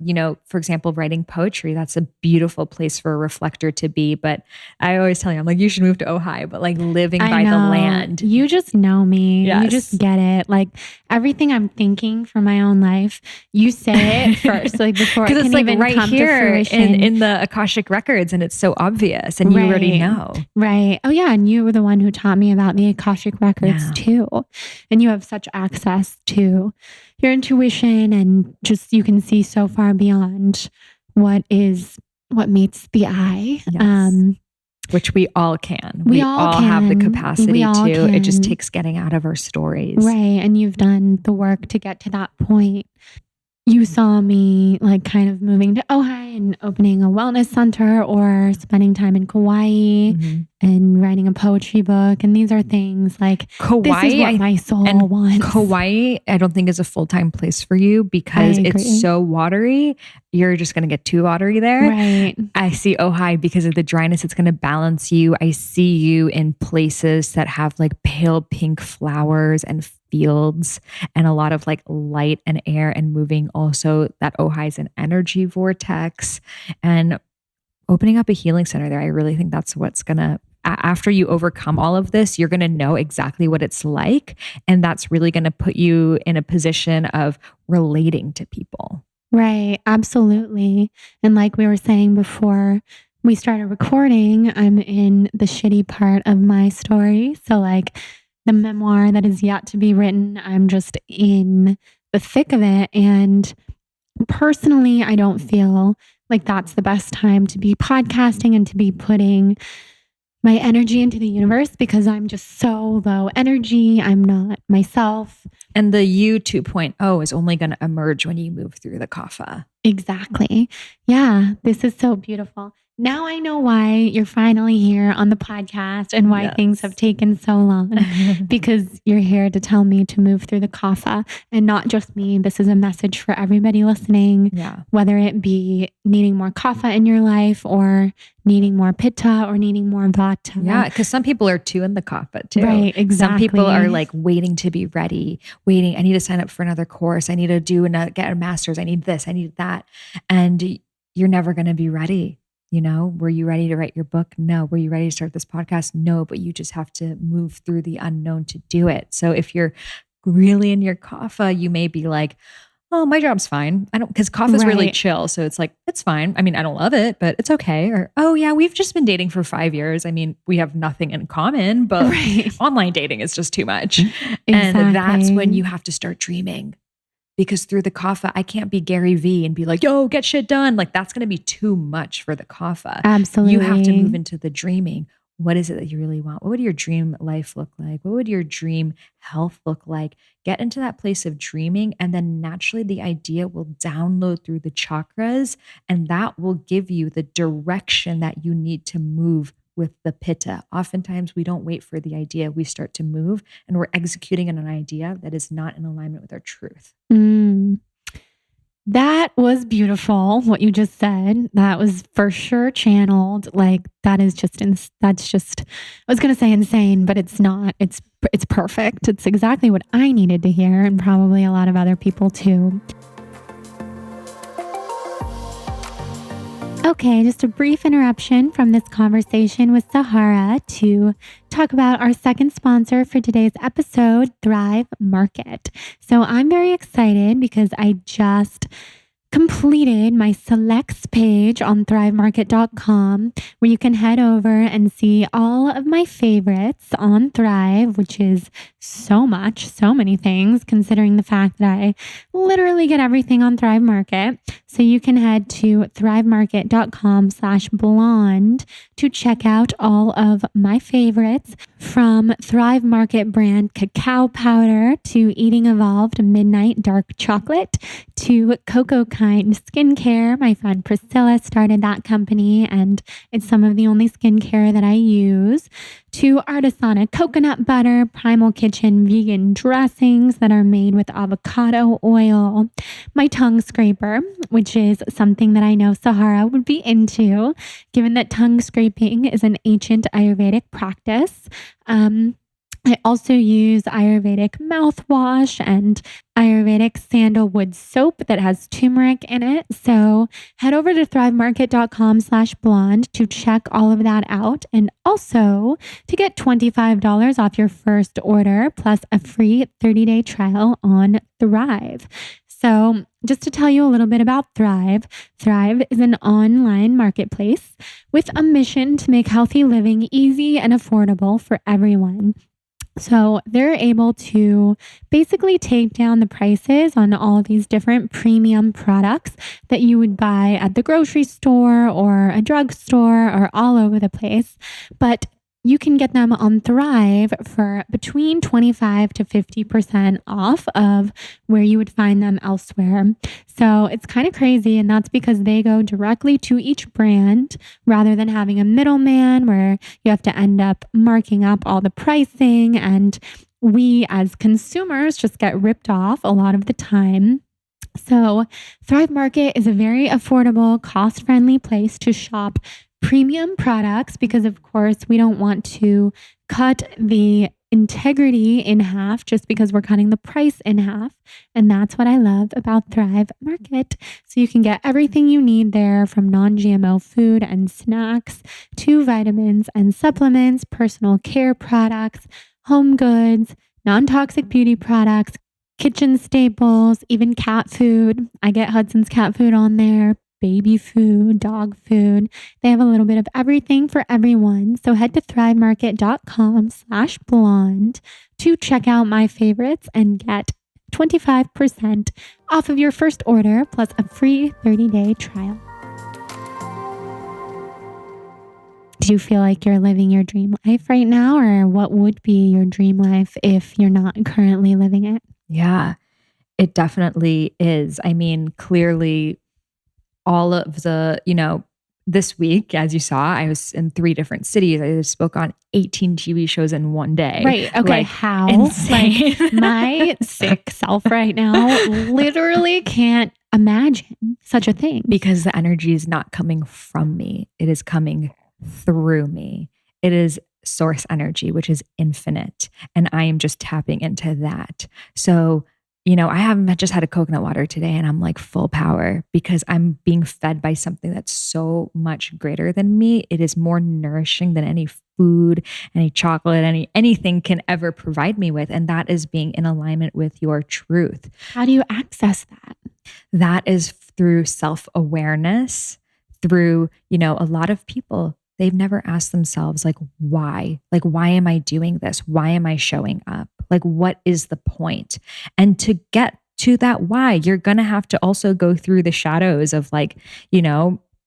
for example, writing poetry, that's a beautiful place for a reflector to be. But I always tell you, I'm like, you should move to Ojai, but like living by the land. You just know me. Yes. You just get it. Like everything I'm thinking for my own life, you say it first, like before it can like even right come here to fruition. in the Akashic records, and it's so obvious, and you already know. Right. Oh yeah. And you were the one who taught me about the Akashic records too. And you have such access to your intuition, and just, you can see so far beyond what meets the eye. Yes. Which we all can. We all have the capacity to. It just takes getting out of our stories. Right. And you've done the work to get to that point. You saw me like kind of moving to Ojai and opening a wellness center, or spending time in Kauai and writing a poetry book. And these are things like, Kauai, this is what my soul wants. Kauai, I don't think is a full-time place for you because it's so watery. You're just going to get too watery there. Right. I see Ojai because of the dryness. It's going to balance you. I see you in places that have like pale pink flowers and fields and a lot of like light and air and moving. Also, that Ojai is an energy vortex, and opening up a healing center there. I really think that's what's going to, after you overcome all of this, you're going to know exactly what it's like. And that's really going to put you in a position of relating to people. Right. Absolutely. And like we were saying before we started recording, I'm in the shitty part of my story. So like the memoir that is yet to be written, I'm just in the thick of it. And personally, I don't feel like that's the best time to be podcasting and to be putting my energy into the universe, because I'm just so low energy. I'm not myself. And the you 2.0 is only going to emerge when you move through the Kapha. Exactly. Yeah, this is so beautiful. Now I know why you're finally here on the podcast and why things have taken so long, because you're here to tell me to move through the Kapha, and not just me. This is a message for everybody listening, whether it be needing more Kapha in your life, or needing more Pitta, or needing more Vata. Yeah, because some people are too in the Kapha too. Right, exactly. Some people are like waiting to be ready, waiting. I need to sign up for another course. I need to get a master's. I need this. I need that. And you're never going to be ready. Were you ready to write your book? No. Were you ready to start this podcast? No, but you just have to move through the unknown to do it. So if you're really in your Kapha, you may be like, oh, my job's fine. Because Kapha is really chill. So it's like, it's fine. I mean, I don't love it, but it's okay. Or, oh yeah, we've just been dating for 5 years. I mean, we have nothing in common, but online dating is just too much. And that's when you have to start dreaming. Because through the Kapha, I can't be Gary Vee and be like, yo, get shit done. Like that's going to be too much for the Kapha. Absolutely. You have to move into the dreaming. What is it that you really want? What would your dream life look like? What would your dream health look like? Get into that place of dreaming, and then naturally the idea will download through the chakras, and that will give you the direction that you need to move with the pitta. Oftentimes we don't wait for the idea. We start to move and we're executing on an idea that is not in alignment with our truth. That was beautiful. What you just said, that was for sure channeled. Like that's just, I was going to say insane, but it's not. It's perfect. It's exactly what I needed to hear, and probably a lot of other people too. Okay, just a brief interruption from this conversation with Sahara to talk about our second sponsor for today's episode, Thrive Market. So I'm very excited because I just completed my selects page on thrivemarket.com, where you can head over and see all of my favorites on Thrive, which is so many things, considering the fact that I literally get everything on Thrive Market. So you can head to thrivemarket.com/blonde to check out all of my favorites, from Thrive Market brand cacao powder to Eating Evolved Midnight Dark Chocolate to Cocoa Kind Skincare. My friend Priscilla started that company, and it's some of the only skincare that I use, to Artisana coconut butter, Primal Kitchen vegan dressings that are made with avocado oil, my tongue scraper, which is something that I know Sahara would be into, given that tongue scraping is an ancient Ayurvedic practice. I also use Ayurvedic mouthwash and Ayurvedic sandalwood soap that has turmeric in it. So head over to thrivemarket.com/blonde to check all of that out, and also to get $25 off your first order plus a free 30-day trial on Thrive. So just to tell you a little bit about Thrive, Thrive is an online marketplace with a mission to make healthy living easy and affordable for everyone. So they're able to basically take down the prices on all these different premium products that you would buy at the grocery store or a drugstore or all over the place. But you can get them on Thrive for between 25 to 50% off of where you would find them elsewhere. So it's kind of crazy, and that's because they go directly to each brand rather than having a middleman where you have to end up marking up all the pricing, and we as consumers just get ripped off a lot of the time. So Thrive Market is a very affordable, cost-friendly place to shop premium products, because of course we don't want to cut the integrity in half just because we're cutting the price in half. And that's what I love about Thrive Market. So you can get everything you need there, from non-GMO food and snacks to vitamins and supplements, personal care products, home goods, non-toxic beauty products, kitchen staples, even cat food. I get Hudson's cat food on there. Baby food, dog food. They have a little bit of everything for everyone. So head to thrivemarket.com/blonde to check out my favorites and get 25% off of your first order plus a free 30-day trial. Do you feel like you're living your dream life right now, or what would be your dream life if you're not currently living it? Yeah, it definitely is. I mean, clearly, all of the, this week, as you saw, I was in 3 different cities. I spoke on 18 TV shows in one day. Right. Okay. How? Insane. Like, my sick self right now literally can't imagine such a thing. Because the energy is not coming from me. It is coming through me. It is source energy, which is infinite. And I am just tapping into that. So I haven't just had a coconut water today, and I'm like full power because I'm being fed by something that's so much greater than me. It is more nourishing than any food, any chocolate, anything can ever provide me with. And that is being in alignment with your truth. How do you access that? That is through self-awareness, through, a lot of people, they've never asked themselves, why? Why am I doing this? Why am I showing up? What is the point? And to get to that why, you're going to have to also go through the shadows of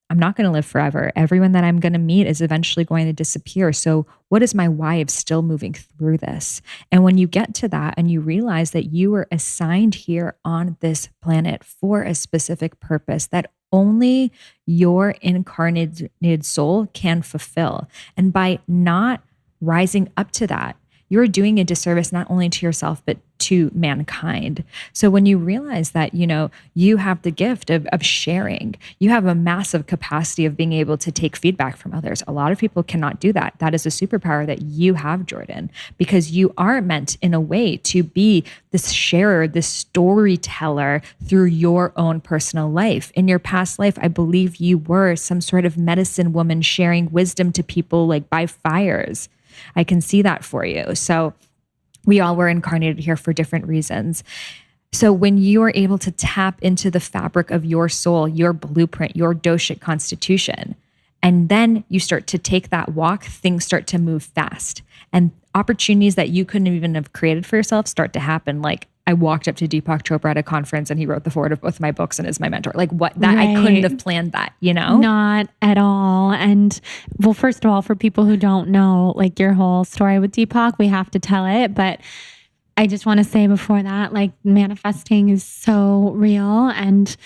I'm not going to live forever. Everyone that I'm going to meet is eventually going to disappear. So what is my why of still moving through this? And when you get to that and you realize that you were assigned here on this planet for a specific purpose that only your incarnated soul can fulfill. And by not rising up to that, you're doing a disservice not only to yourself, but to mankind. So when you realize that, you have the gift of sharing, you have a massive capacity of being able to take feedback from others. A lot of people cannot do that. That is a superpower that you have, Jordan, because you are meant in a way to be this sharer, this storyteller through your own personal life. In your past life, I believe you were some sort of medicine woman sharing wisdom to people like by fires. I can see that for you. So we all were incarnated here for different reasons. So when you are able to tap into the fabric of your soul, your blueprint, your doshic constitution, and then you start to take that walk, things start to move fast. And opportunities that you couldn't even have created for yourself start to happen. Like I walked up to Deepak Chopra at a conference and he wrote the foreword of both of my books and is my mentor. Like what that Right. I couldn't have planned that, Not at all. And well, first of all, for people who don't know like your whole story with Deepak, we have to tell it. But I just want to say before that, like manifesting is so real. And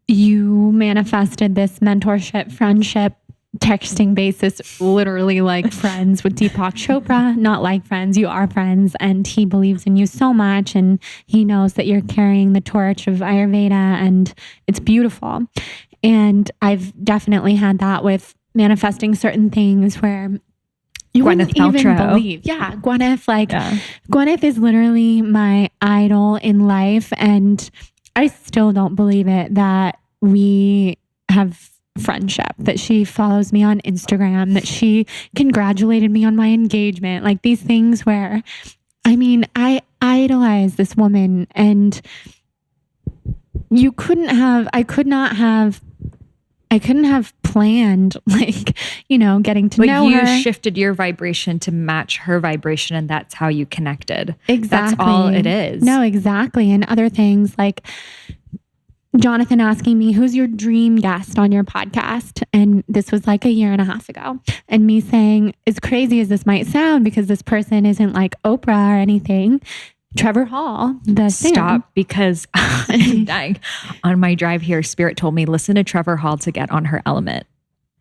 you manifested this mentorship, friendship, texting basis, literally like friends with Deepak Chopra, not like friends, you are friends, and he believes in you so much and he knows that you're carrying the torch of Ayurveda and it's beautiful. And I've definitely had that with manifesting certain things where you wouldn't even believe. Yeah, Gwyneth, Gwyneth is literally my idol in life and I still don't believe it that we have friendship, that she follows me on Instagram, that she congratulated me on my engagement, like these things where, I idolize this woman and I couldn't have planned getting to know her. But you shifted your vibration to match her vibration and that's how you connected. Exactly. That's all it is. No, exactly. And other things like Jonathan asking me, who's your dream guest on your podcast? And this was like a year and a half ago. And me saying, as crazy as this might sound, because this person isn't like Oprah or anything, Trevor Hall, the singer. Stop, because I'm dying. On my drive here, Spirit told me, listen to Trevor Hall to get on her element.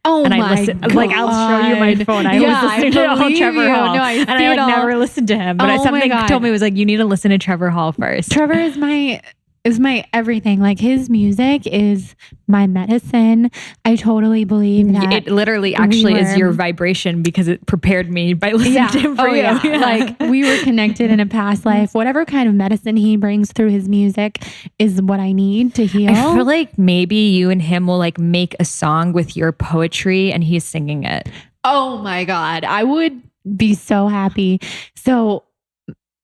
Oh and my I listen, God. like I'll show you my phone. I was listening to Trevor Hall. No, I never listened to him. But something told me was like, you need to listen to Trevor Hall first. Trevor is my everything. Like his music is my medicine. I totally believe that. It literally actually is your vibration because it prepared me by listening to him for you. Yeah. Like we were connected in a past life. Whatever kind of medicine he brings through his music is what I need to heal. I feel like maybe you and him will like make a song with your poetry and he's singing it. Oh my God. I would be so happy. So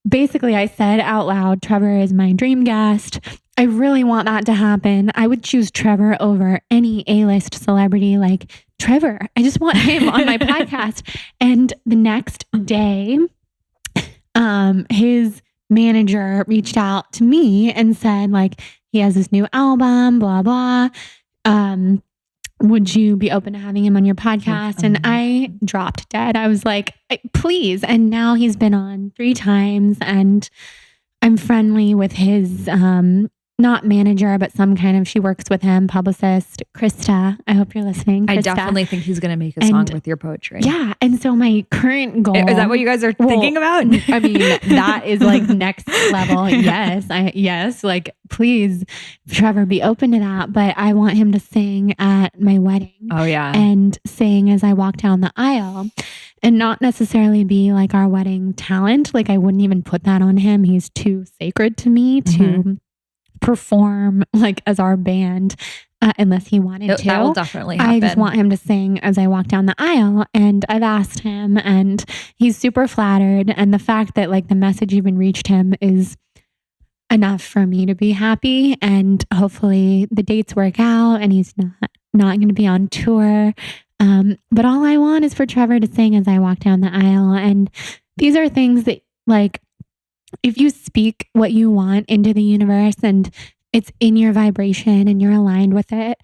basically, I said out loud, Trevor is my dream guest. I really want that to happen. I would choose Trevor over any A-list celebrity. Like Trevor, I just want him on my podcast. And the next day, his manager reached out to me and said, like, he has this new album, blah, blah. Would you be open to having him on your podcast? And I dropped dead. I was like, please. And now he's been on 3 times and I'm friendly with his, not manager, but some kind of, she works with him, publicist, Krista. I hope you're listening, Krista. I definitely think he's going to make a song with your poetry. Yeah. And so my current goal. Is that what you guys are thinking about? I mean, that is like next level. Yes. Like, please, Trevor, be open to that. But I want him to sing at my wedding. Oh, yeah. And sing as I walk down the aisle. And not necessarily be like our wedding talent. Like, I wouldn't even put that on him. He's too sacred to me to perform like as our band unless he wanted to. That will definitely happen. I just want him to sing as I walk down the aisle, and I've asked him and he's super flattered, and the fact that like the message even reached him is enough for me to be happy. And hopefully the dates work out and he's not going to be on tour. But all I want is for Trevor to sing as I walk down the aisle. And these are things that like, if you speak what you want into the universe and it's in your vibration and you're aligned with it,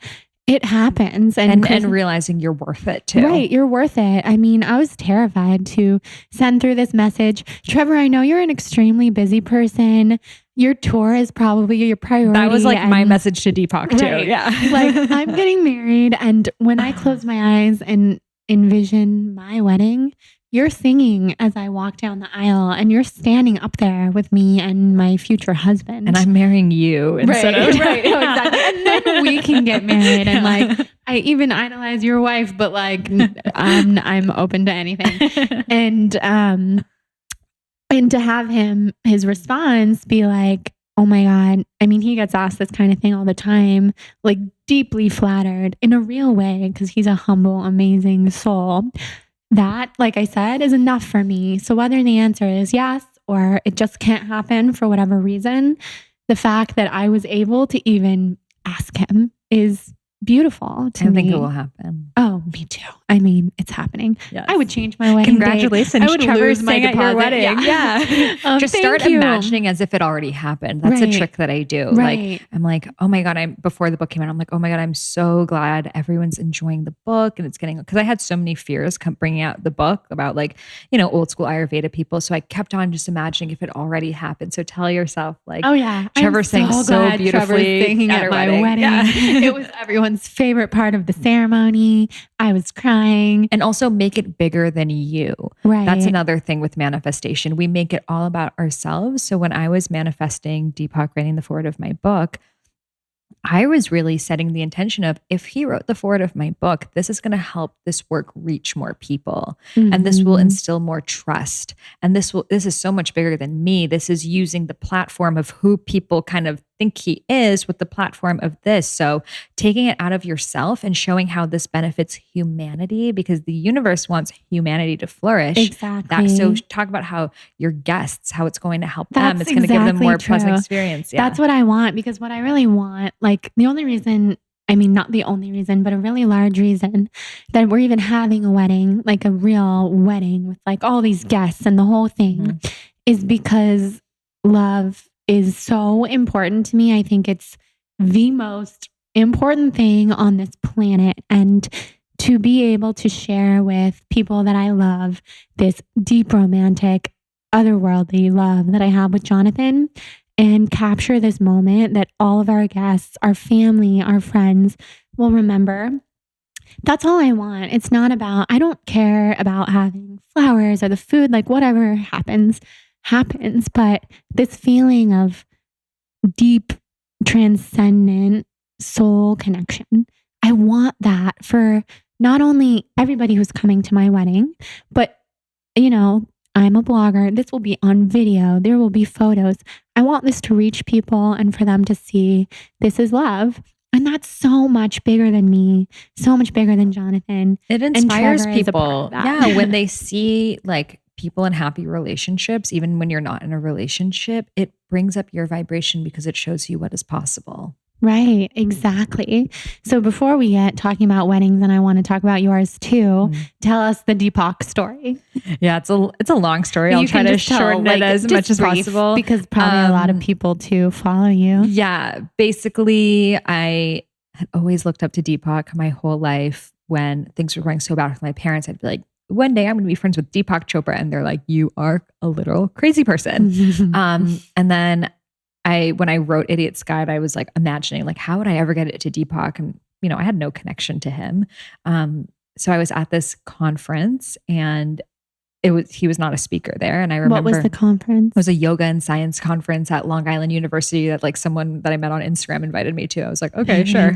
It happens. And realizing you're worth it too. Right. You're worth it. I mean, I was terrified to send through this message. Trevor, I know you're an extremely busy person. Your tour is probably your priority. That was like my message to Deepak too. Right. Yeah. Like, I'm getting married. And when I close my eyes and envision my wedding, you're singing as I walk down the aisle, and you're standing up there with me and my future husband. And I'm marrying you instead of right. Oh, exactly. And then we can get married. And like, I even idolize your wife, but like, I'm open to anything. And to have his response be like, oh my God. I mean, he gets asked this kind of thing all the time, like deeply flattered in a real way, because he's a humble, amazing soul. That, like I said, is enough for me. So whether the answer is yes, or it just can't happen for whatever reason, the fact that I was able to even ask him is beautiful to me. I think it will happen. Oh, me too. I mean, it's happening. Yes. I would change my wedding Congratulations. date. I would Trevor's lose my deposit. at your wedding. Yeah. Just start imagining as if it already happened. That's a trick that I do. Right. Like, I'm like, oh my God, before the book came out, I'm like, oh my God, I'm so glad everyone's enjoying the book and it's getting, because I had so many fears bringing out the book about like, old school Ayurveda people. So I kept on just imagining if it already happened. So tell yourself like, oh yeah, Trevor's saying so beautifully singing at my wedding. Yeah. It was everyone's favorite part of the ceremony. I was crying. And also make it bigger than you. Right. That's another thing with manifestation. We make it all about ourselves. So when I was manifesting Deepak writing the foreword of my book, I was really setting the intention of, if he wrote the foreword of my book, this is going to help this work reach more people. Mm-hmm. And this will instill more trust. And this is so much bigger than me. This is using the platform of who people kind of think he is with the platform of this. So taking it out of yourself and showing how this benefits humanity, because the universe wants humanity to flourish. Exactly. So talk about how your guests, how it's going to help them. It's going to give them more pleasant experience. Yeah. That's what I want, because what I really want, like the only reason, I mean, not the only reason, but a really large reason that we're even having a wedding, like a real wedding with like all these guests and the whole thing, is because love is so important to me. I think it's the most important thing on this planet. And to be able to share with people that I love this deep, romantic, otherworldly love that I have with Jonathan, and capture this moment that all of our guests, our family, our friends will remember. That's all I want. It's not about, I don't care about having flowers or the food, like whatever happens. But this feeling of deep, transcendent soul connection, I want that for not only everybody who's coming to my wedding, but, I'm a blogger. This will be on video. There will be photos. I want this to reach people and for them to see this is love. And that's so much bigger than me, so much bigger than Jonathan. It inspires people. Yeah, when they see like people in happy relationships, even when you're not in a relationship, it brings up your vibration because it shows you what is possible. Right, exactly. So before we get talking about weddings, and I want to talk about yours too, tell us the Deepak story. Yeah, it's a long story. I'll try to shorten it as much as possible, because probably a lot of people too follow you. Yeah, basically, I had always looked up to Deepak my whole life. When things were going so bad with my parents, I'd be like, one day I'm going to be friends with Deepak Chopra, and they're like, you are a literal crazy person. And then when I wrote Idiot's Guide, I was like imagining like, how would I ever get it to Deepak? And, I had no connection to him. So I was at this conference, and he was not a speaker there. And I remember, what was the conference? It was a yoga and science conference at Long Island University that like someone that I met on Instagram invited me to. I was like, okay, sure.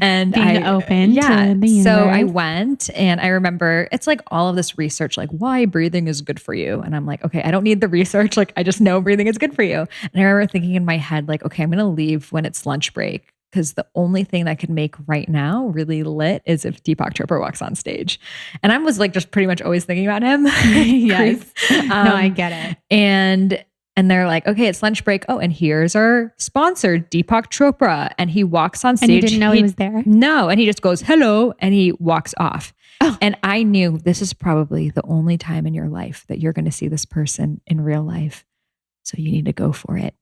And being open to the universe. So I went, and I remember it's like all of this research, like why breathing is good for you. And I'm like, okay, I don't need the research. Like I just know breathing is good for you. And I remember thinking in my head, like, okay, I'm going to leave when it's lunch break, because the only thing that could make right now really lit is if Deepak Chopra walks on stage. And I was like, just pretty much always thinking about him. Yes. No, I get it. And they're like, okay, it's lunch break. Oh, and here's our sponsor, Deepak Chopra. And he walks on stage. And you didn't know he was there? No. And he just goes, hello. And he walks off. Oh. And I knew this is probably the only time in your life that you're going to see this person in real life. So you need to go for it.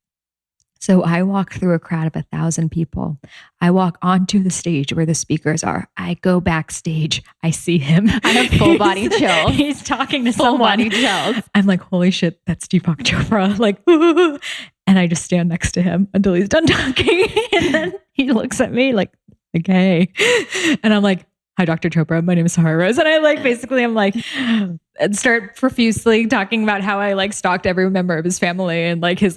So I walk through a crowd of 1,000 people. I walk onto the stage where the speakers are. I go backstage. I see him. I have full body chills. He's talking to Full someone. body chills. I'm like, holy shit, that's Deepak Chopra. Like, ooh. And I just stand next to him until he's done talking. And then he looks at me like, okay. And I'm like, hi, Dr. Chopra. My name is Sahara Rose. And I like, basically, I'm like, and start profusely talking about how I like stalked every member of his family and like his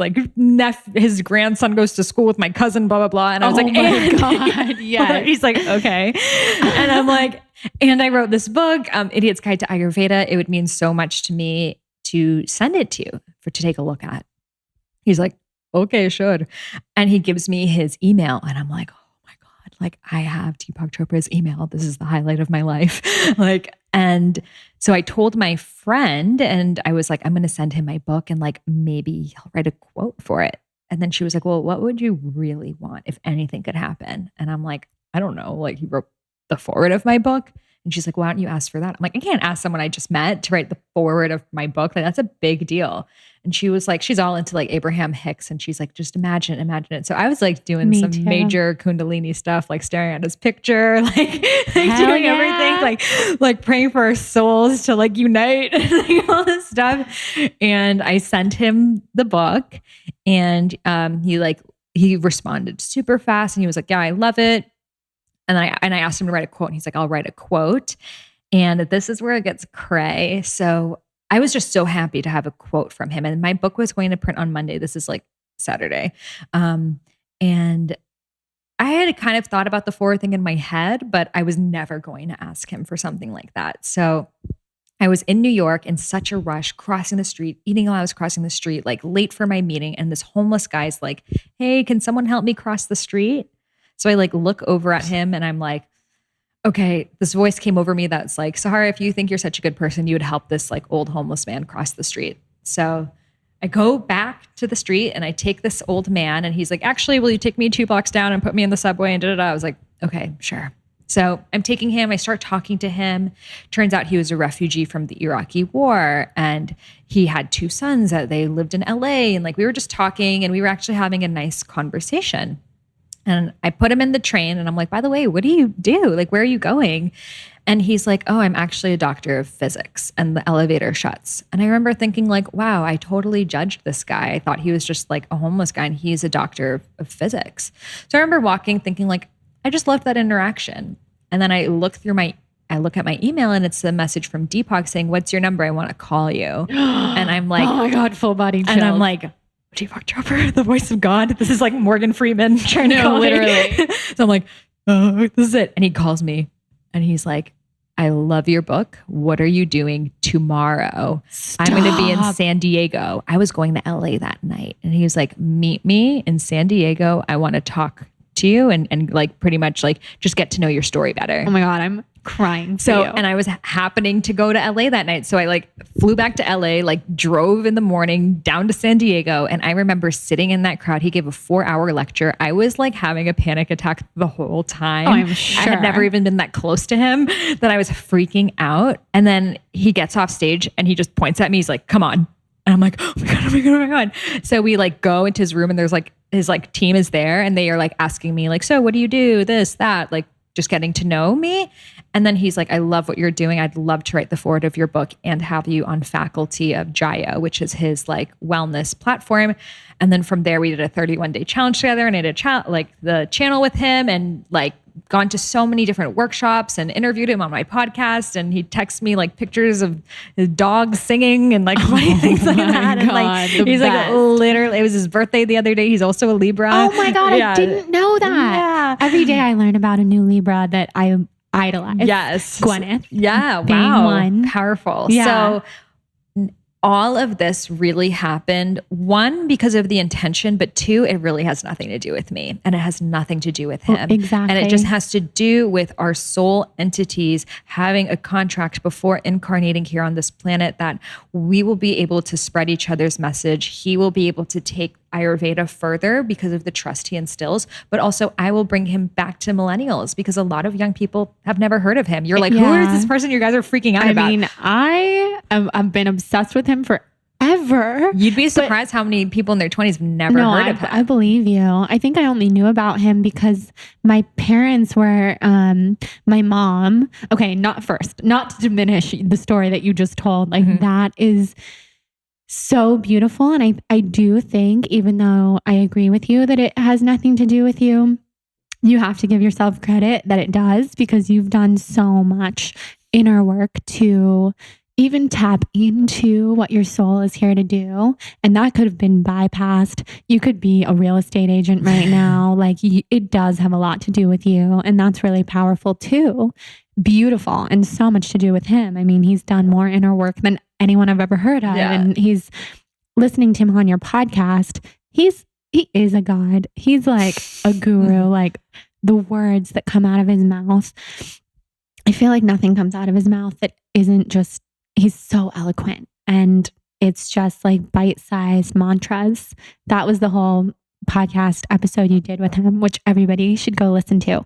his grandson goes to school with my cousin, blah, blah, blah. And I was like, my God, yes. He's like, okay. And I'm like, and I wrote this book, Idiot's Guide to Ayurveda. It would mean so much to me to send it to you to take a look at. He's like, okay, sure. And he gives me his email and I'm like, like I have Deepak Chopra's email. This is the highlight of my life. And so I told my friend and I was like, I'm going to send him my book and like, maybe he'll write a quote for it. And then she was like, well, what would you really want if anything could happen? And I'm like, I don't know. Like he wrote the foreword of my book. And she's like, why don't you ask for that? I'm like, I can't ask someone I just met to write the foreword of my book. Like that's a big deal. And she was like, she's all into like Abraham Hicks. And she's like, just imagine it. So I was like doing some major Kundalini stuff, like staring at his picture, like doing everything, like praying for our souls to like unite, like all this stuff. And I sent him the book and he responded super fast and he was like, yeah, I love it. And I asked him to write a quote and he's like, I'll write a quote. And this is where it gets cray. So I was just so happy to have a quote from him. And my book was going to print on Monday. This is like Saturday. And I had kind of thought about the forward thing in my head, but I was never going to ask him for something like that. So I was in New York in such a rush, crossing the street, eating while I was crossing the street, like late for my meeting. And this homeless guy's like, hey, can someone help me cross the street? So I like look over at him and I'm like, okay, this voice came over me that's like, Sahara, if you think you're such a good person, you would help this like old homeless man cross the street. So I go back to the street and I take this old man and he's like, actually, will you take me 2 blocks down and put me in the subway and da-da-da. I was like, okay, sure. So I'm taking him, I start talking to him. Turns out he was a refugee from the Iraqi war and he had 2 sons that they lived in LA. And like, we were just talking and we were actually having a nice conversation. And I put him in the train and I'm like, by the way, what do you do? Like, where are you going? And he's like, oh, I'm actually a doctor of physics. And the elevator shuts. And I remember thinking like, wow, I totally judged this guy. I thought he was just like a homeless guy and he's a doctor of physics. So I remember walking thinking like, I just loved that interaction. And then I look at my email and it's a message from Deepak saying, what's your number? I want to call you. And I'm like, oh my God, full body chills. And I'm like, Deepak Chopra, the voice of God. This is like Morgan Freeman trying to call literally. me. So I'm like, oh, this is it. And he calls me and he's like, I love your book. What are you doing tomorrow? Stop. I'm going to be in San Diego. I was going to LA that night. And he was like, meet me in San Diego. I want to talk to you and like pretty much like just get to know your story better. Oh my God, I'm crying. So, and I was happening to go to LA that night. So I like flew back to LA, like drove in the morning down to San Diego. And I remember sitting in that crowd. He gave a 4-hour lecture. I was like having a panic attack the whole time. Oh, I'm sure. I had never even been that close to him that I was freaking out. And then he gets off stage and he just points at me. He's like, come on. And I'm like, oh my God, oh my God, oh my God. So we like go into his room and there's like, his like team is there and they are like asking me like, so what do you do? This, that, like just getting to know me. And then he's like, I love what you're doing. I'd love to write the foreword of your book and have you on faculty of Jaya, which is his like wellness platform. And then from there, we did a 31-day challenge together and I did the channel with him and like gone to so many different workshops and interviewed him on my podcast. And he texts me like pictures of his dog singing and like funny things like that. And like, he's like literally, it was his birthday the other day. He's also a Libra. Oh my God. Yeah. I didn't know that. Yeah. Every day I learn about a new Libra that I idolize. Yes. Gwyneth. Yeah. Wow. One. Powerful. Yeah. So all of this really happened, 1, because of the intention, but 2, it really has nothing to do with me and it has nothing to do with him. Well, exactly. And it just has to do with our soul entities having a contract before incarnating here on this planet that we will be able to spread each other's message. He will be able to take Ayurveda further because of the trust he instills, but also I will bring him back to millennials because a lot of young people have never heard of him. You're like, who is this person you guys are freaking out about? I mean, I've been obsessed with him forever. ever. You'd be surprised how many people in their 20s have never heard of him. I believe you. I think I only knew about him because my parents were, my mom. Okay, not to diminish the story that you just told. Like that is so beautiful. And I do think, even though I agree with you that it has nothing to do with you, you have to give yourself credit that it does, because you've done so much inner work to even tap into what your soul is here to do. And that could have been bypassed. You could be a real estate agent right now. Like it does have a lot to do with you. And that's really powerful too. Beautiful. And so much to do with him. I mean, he's done more inner work than anyone I've ever heard of. Yeah. And he's listening to him on your podcast. He is a god. He's like a guru. Like the words that come out of his mouth, I feel like nothing comes out of his mouth that isn't just, he's so eloquent, and it's just like bite-sized mantras. That was the whole podcast episode you did with him, which everybody should go listen to.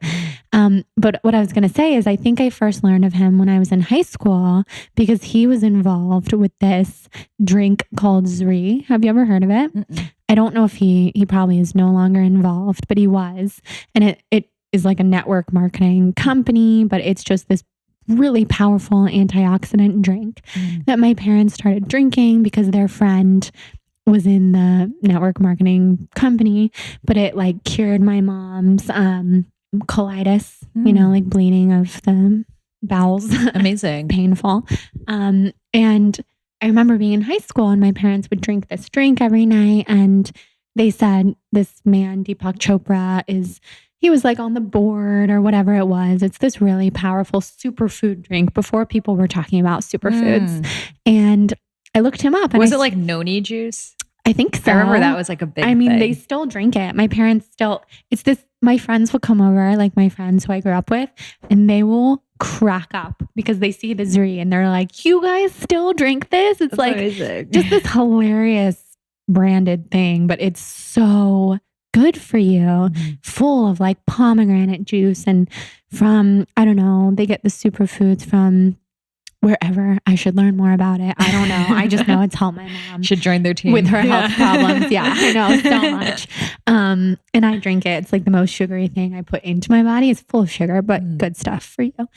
But what I was going to say is I think I first learned of him when I was in high school, because he was involved with this drink called Zri. Have you ever heard of it? Mm-mm. I don't know if he probably is no longer involved, but he was. And it is like a network marketing company, but it's just this really powerful antioxidant drink that my parents started drinking because their friend was in the network marketing company, but it like cured my mom's colitis, you know, like bleeding of the bowels. Amazing. Painful. And I remember being in high school and my parents would drink this drink every night. And they said this man, Deepak Chopra, he was like on the board or whatever it was. It's this really powerful superfood drink before people were talking about superfoods. And I looked him up. And was it like noni juice? I think so. I remember that was like a big thing. They still drink it. My parents still, my friends will come over, like my friends who I grew up with, and they will crack up because they see the Zri and they're like, you guys still drink this? It's like amazing. Just this hilarious branded thing, but it's so good for you, full of like pomegranate juice and from, I don't know, they get the superfoods from wherever. I should learn more about it. I don't know. I just know it's helped my mom. Should join their team. With her health problems. Yeah, I know so much. And I drink it. It's like the most sugary thing I put into my body. It's full of sugar, but good stuff for you.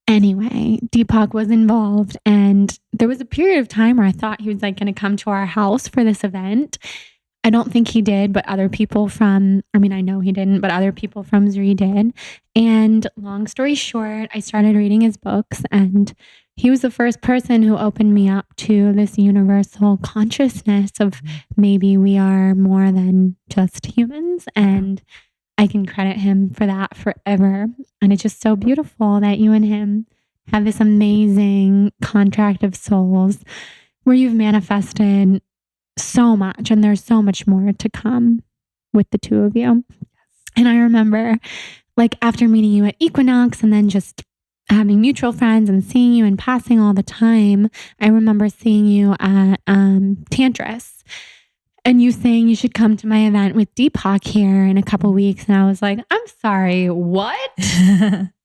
Anyway, Deepak was involved, and there was a period of time where I thought he was like going to come to our house for this event. I don't think he did, but other people I know he didn't, but other people from Zri did. And long story short, I started reading his books, and he was the first person who opened me up to this universal consciousness of maybe we are more than just humans. And I can credit him for that forever. And it's just so beautiful that you and him have this amazing contract of souls where you've manifested so much, and there's so much more to come with the two of you. And I remember like after meeting you at Equinox and then just having mutual friends and seeing you in passing all the time, I remember seeing you at Tantris and you saying you should come to my event with Deepak here in a couple weeks. And I was like, I'm sorry, what?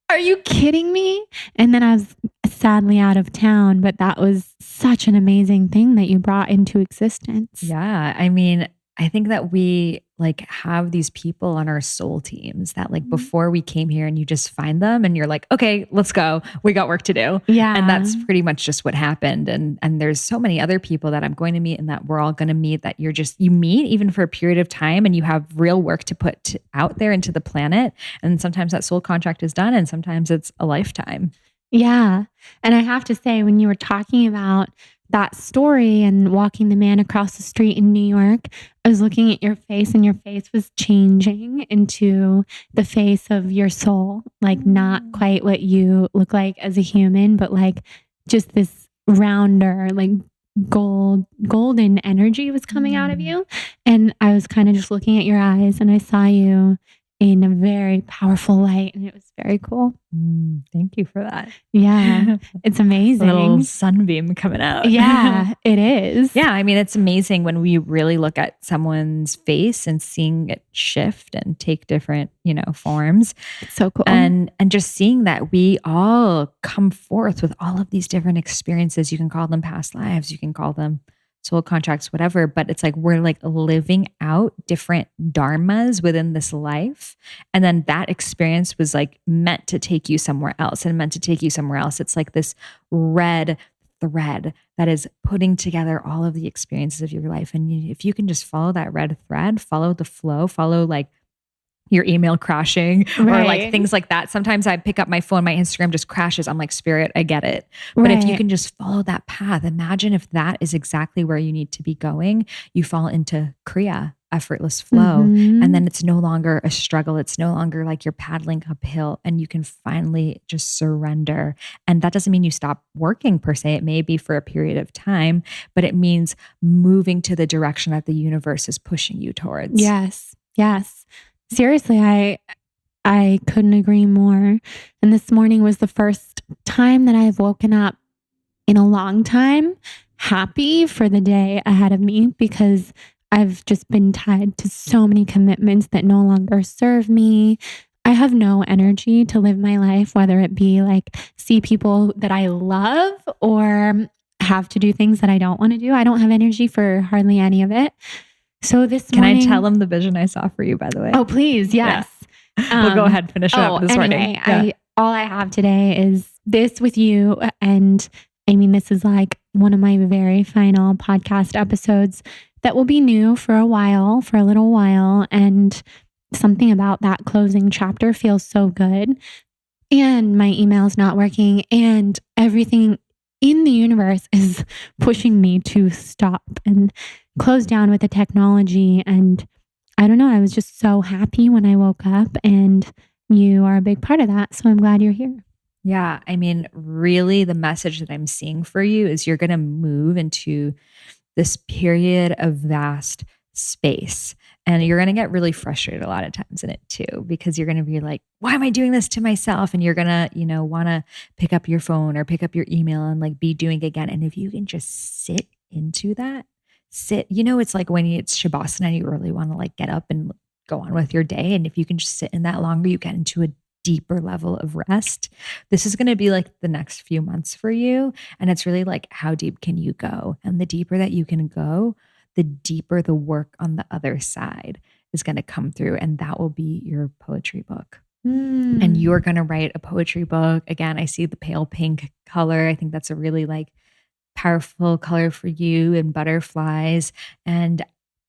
Are you kidding me? And then I was sadly out of town, but that was such an amazing thing that you brought into existence. Yeah. I mean, I think that we like have these people on our soul teams that like before we came here and you just find them and you're like, okay, let's go. We got work to do. Yeah. And that's pretty much just what happened. And there's so many other people that I'm going to meet and that we're all going to meet that you meet even for a period of time and you have real work to put out there into the planet. And sometimes that soul contract is done and sometimes it's a lifetime. Yeah. And I have to say, when you were talking about that story and walking the man across the street in New York, I was looking at your face and your face was changing into the face of your soul. Like not quite what you look like as a human, but like just this rounder, like golden energy was coming out of you. And I was kind of just looking at your eyes and I saw you in a very powerful light. And it was very cool. Thank you for that. Yeah, it's amazing. A little sunbeam coming out. Yeah, it is. Yeah, I mean, it's amazing when we really look at someone's face and seeing it shift and take different, forms. It's so cool. And just seeing that we all come forth with all of these different experiences. You can call them past lives, you can call them soul contracts, whatever, but it's like we're like living out different dharmas within this life. And then that experience was like meant to take you somewhere else and meant to take you somewhere else. It's like this red thread that is putting together all of the experiences of your life. And if you can just follow that red thread, follow the flow, follow like your email crashing or like things like that. Sometimes I pick up my phone, my Instagram just crashes. I'm like, Spirit, I get it. But if you can just follow that path, imagine if that is exactly where you need to be going, you fall into Kriya, effortless flow. And then it's no longer a struggle. It's no longer like you're paddling uphill and you can finally just surrender. And that doesn't mean you stop working per se. It may be for a period of time, but it means moving to the direction that the universe is pushing you towards. Yes. Seriously, I couldn't agree more. And this morning was the first time that I've woken up in a long time happy for the day ahead of me, because I've just been tied to so many commitments that no longer serve me. I have no energy to live my life, whether it be like see people that I love or have to do things that I don't want to do. I don't have energy for hardly any of it. So this morning, can I tell them the vision I saw for you, by the way? Oh, please. Yes. Yeah. We'll go ahead and finish it up this morning. Yeah. All I have today is this with you. And I mean, this is like one of my very final podcast episodes that will be new for a little while. And something about that closing chapter feels so good. And my email's not working and everything in the universe is pushing me to stop and close down with the technology. And I don't know, I was just so happy when I woke up, and you are a big part of that. So I'm glad you're here. Yeah. I mean, really the message that I'm seeing for you is you're going to move into this period of vast space. And you're going to get really frustrated a lot of times in it too, because you're going to be like, why am I doing this to myself? And you're going to, want to pick up your phone or pick up your email and like be doing again. And if you can just sit into that, it's like when it's Shavasana, you really want to like get up and go on with your day. And if you can just sit in that longer, you get into a deeper level of rest. This is going to be like the next few months for you. And it's really like, how deep can you go? And the deeper that you can go, the deeper the work on the other side is going to come through. And that will be your poetry book. And you're going to write a poetry book. Again, I see the pale pink color. I think that's a really like powerful color for you, and butterflies. And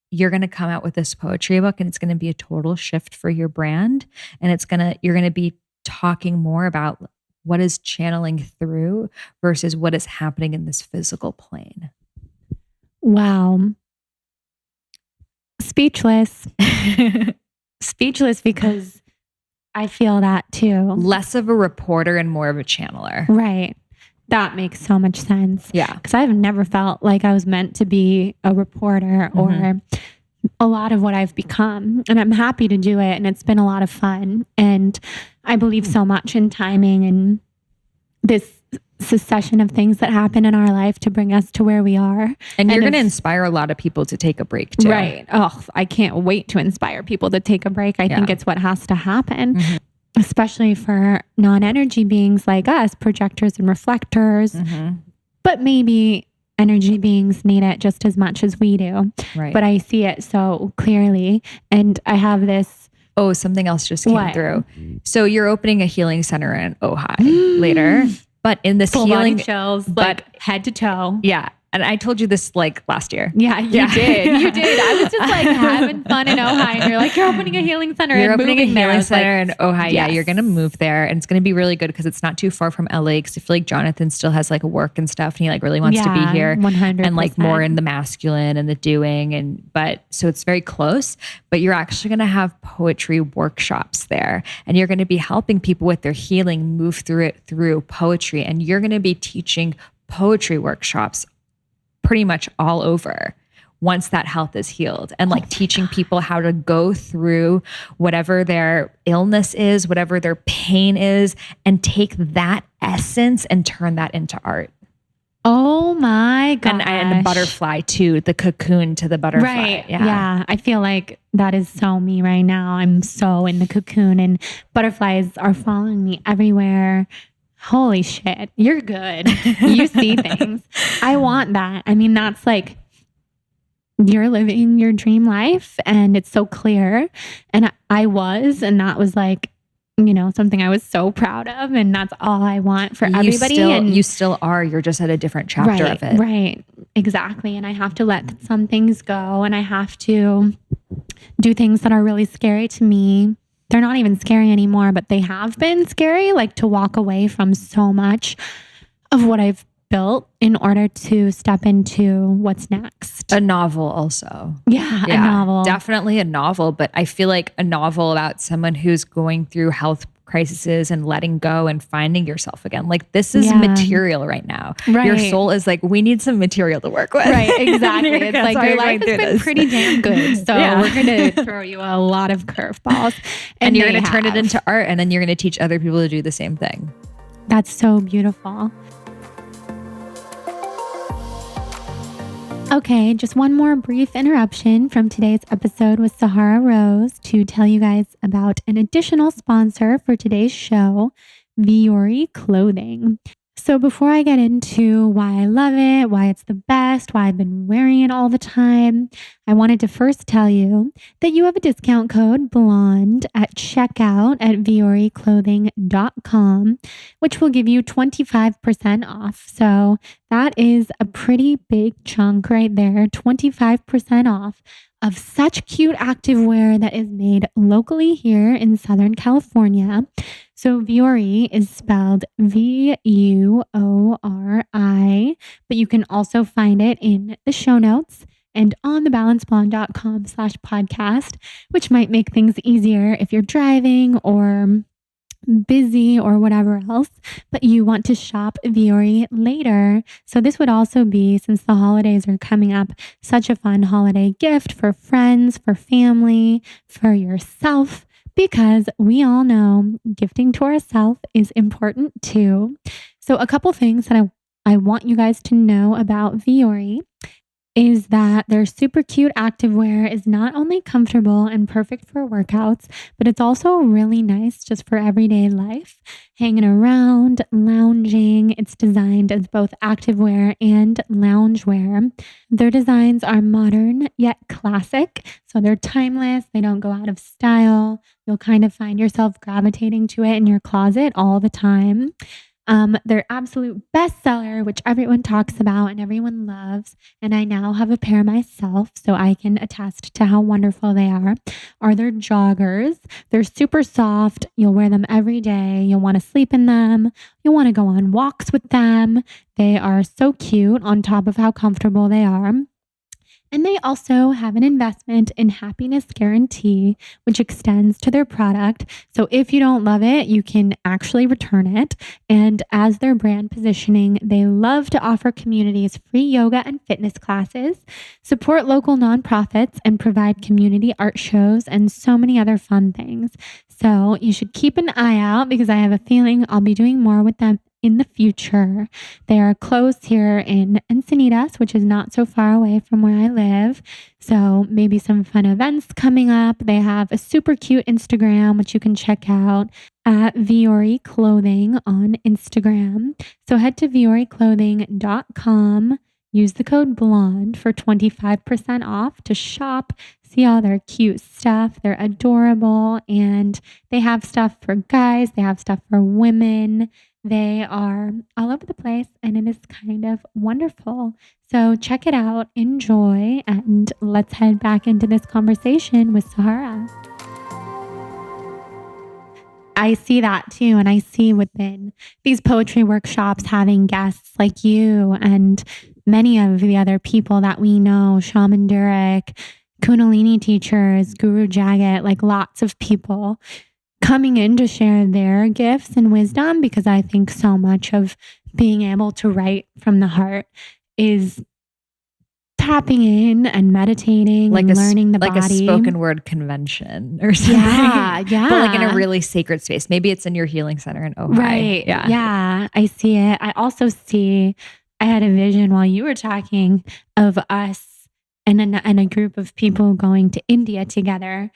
you're going to come out with this poetry book, and it's going to be a total shift for your brand. And you're going to be talking more about what is channeling through versus what is happening in this physical plane. Wow. Speechless. Speechless, because I feel that too. Less of a reporter and more of a channeler. Right. That makes so much sense. Yeah. Because I've never felt like I was meant to be a reporter or a lot of what I've become. And I'm happy to do it. And it's been a lot of fun. And I believe so much in timing and this succession of things that happen in our life to bring us to where we are. And you're going to inspire a lot of people to take a break too. Right. Oh, I can't wait to inspire people to take a break. I think it's what has to happen, especially for non-energy beings like us, projectors and reflectors. But maybe energy beings need it just as much as we do. Right. But I see it so clearly. And I have this. Oh, something else just came through. So you're opening a healing center in Ojai later. But in this full healing body chills, like head to toe. Yeah. And I told you this like last year. Yeah, you did. You did. I was just like having fun in Ojai. And you're like, you're opening a healing center. You're opening a healing center in Ojai. Yes. Yeah, you're going to move there. And it's going to be really good because it's not too far from LA. Because I feel like Jonathan still has like work and stuff. And he like really wants to be here. 100%. And like more in the masculine and the doing. So it's very close. But you're actually going to have poetry workshops there. And you're going to be helping people with their healing move through it through poetry. And you're going to be teaching poetry workshops pretty much all over, once that health is healed, and like teaching people how to go through whatever their illness is, whatever their pain is, and take that essence and turn that into art. Oh my gosh. And the butterfly too, the cocoon to the butterfly. Right. Yeah. I feel like that is so me right now. I'm so in the cocoon and butterflies are following me everywhere. Holy shit. You're good. You see things. I want that. I mean, that's like, you're living your dream life and it's so clear. And I was, and that was like, you know, something I was so proud of, and that's all I want for everybody. And you still are, you're just at a different chapter of it. Right. Exactly. And I have to let some things go, and I have to do things that are really scary to me. They're not even scary anymore, but they have been scary, like to walk away from so much of what I've built in order to step into what's next. A novel also. Yeah, a novel. Definitely a novel, but I feel like a novel about someone who's going through health crises and letting go and finding yourself again. Like this is material right now. Right. Your soul is like, we need some material to work with. Right, exactly. It's like your life has been pretty damn good. So we're going to throw you a lot of curveballs. And you're going to turn it into art, and then you're going to teach other people to do the same thing. That's so beautiful. Okay, just one more brief interruption from today's episode with Sahara Rose to tell you guys about an additional sponsor for today's show, Viore Clothing. So before I get into why I love it, why it's the best, why I've been wearing it all the time, I wanted to first tell you that you have a discount code BLONDE at checkout at vioreclothing.com, which will give you 25% off. So that is a pretty big chunk right there, 25% off of such cute activewear that is made locally here in Southern California. So Viore is spelled Vuori, but you can also find it in the show notes and on thebalancedblonde.com/podcast, which might make things easier if you're driving or busy or whatever else, but you want to shop Viore later. So this would also be, since the holidays are coming up, such a fun holiday gift for friends, for family, for yourself, because we all know gifting to ourselves is important too. So a couple things that I want you guys to know about Viore is that their super cute activewear is not only comfortable and perfect for workouts, but it's also really nice just for everyday life, hanging around, lounging. It's designed as both activewear and loungewear. Their designs are modern yet classic, so they're timeless. They don't go out of style. You'll kind of find yourself gravitating to it in your closet all the time. Their absolute bestseller, which everyone talks about and everyone loves, and I now have a pair myself, so I can attest to how wonderful they are their joggers. They're super soft. You'll wear them every day. You'll want to sleep in them. You'll want to go on walks with them. They are so cute on top of how comfortable they are. And they also have an investment in happiness guarantee, which extends to their product. So if you don't love it, you can actually return it. And as their brand positioning, they love to offer communities free yoga and fitness classes, support local nonprofits, and provide community art shows and so many other fun things. So you should keep an eye out, because I have a feeling I'll be doing more with them in the future. They are close here in Encinitas, which is not so far away from where I live. So maybe some fun events coming up. They have a super cute Instagram, which you can check out at Viore Clothing on Instagram. So head to vioreclothing.com. Use the code BLONDE for 25% off to shop. See all their cute stuff. They're adorable, and they have stuff for guys. They have stuff for women. They are all over the place, and it is kind of wonderful. So check it out, enjoy, and let's head back into this conversation with Sahara. I see that too, and I see within these poetry workshops having guests like you and many of the other people that we know, Shaman Durek, Kundalini teachers, Guru Jagat, like lots of people coming in to share their gifts and wisdom, because I think so much of being able to write from the heart is tapping in and meditating and learning the body. Like a spoken word convention or something. Yeah. But like in a really sacred space. Maybe it's in your healing center in Ojai. Right. Yeah. I see it. I also see, I had a vision while you were talking of us and a group of people going to India together.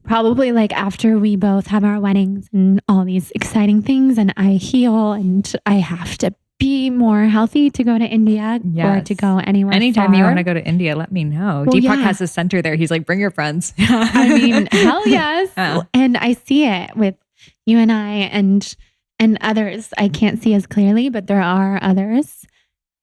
Probably like after we both have our weddings and all these exciting things and I heal and I have to be more healthy to go to India or to go anywhere. Anytime far. you want to go to India, let me know. Well, Deepak has a center there. He's like, bring your friends. I mean, hell yes. And I see it with you and I and others. I can't see as clearly, but there are others.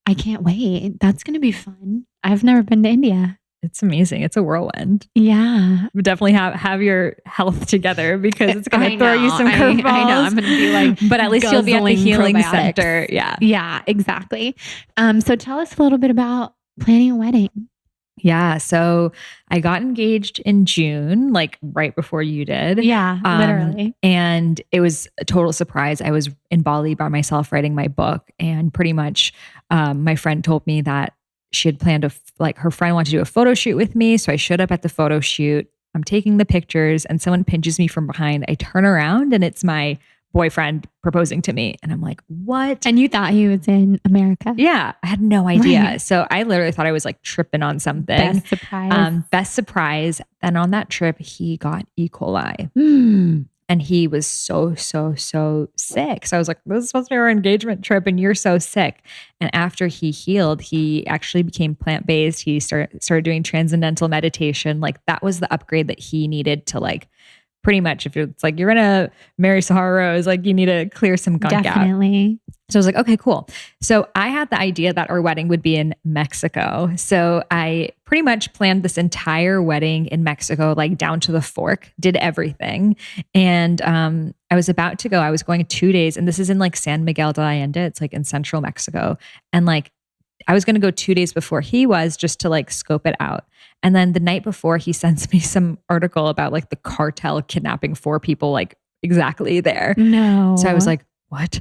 I can't wait. That's going to be fun. I've never been to India. It's amazing. It's a whirlwind. Yeah. Definitely have your health together because it's going to throw you some curveballs. I know. I'm going to be like, but at least you'll be at the healing center. Yeah. Yeah, exactly. So tell us a little bit about planning a wedding. Yeah. So I got engaged in June, like right before you did. Yeah, literally. And it was a total surprise. I was in Bali by myself writing my book and pretty much my friend told me that she had planned her friend wanted to do a photo shoot with me. So I showed up at the photo shoot. I'm taking the pictures and someone pinches me from behind. I turn around and it's my boyfriend proposing to me. And I'm like, what? And you thought he was in America? Yeah. I had no idea. Right. So I literally thought I was like tripping on something. Best surprise. Best surprise. And on that trip, he got E. coli. And he was so sick. So I was like, this is supposed to be our engagement trip and you're so sick. And after he healed, he actually became plant-based. He started doing transcendental meditation. Like that was the upgrade that he needed to like, pretty much if it's like, you're going to marry Sahara Rose, like you need to clear some gunk out. Definitely. So I was like, okay, cool. So I had the idea that our wedding would be in Mexico. So I pretty much planned this entire wedding in Mexico, like down to the fork, did everything. And I was about to go, I was going 2 days and this is in like San Miguel de Allende. It's like in central Mexico. And like, I was going to go 2 days before he was just to like scope it out. And then the night before he sends me some article about like the cartel kidnapping 4 people, like exactly there. No. So I was like, what?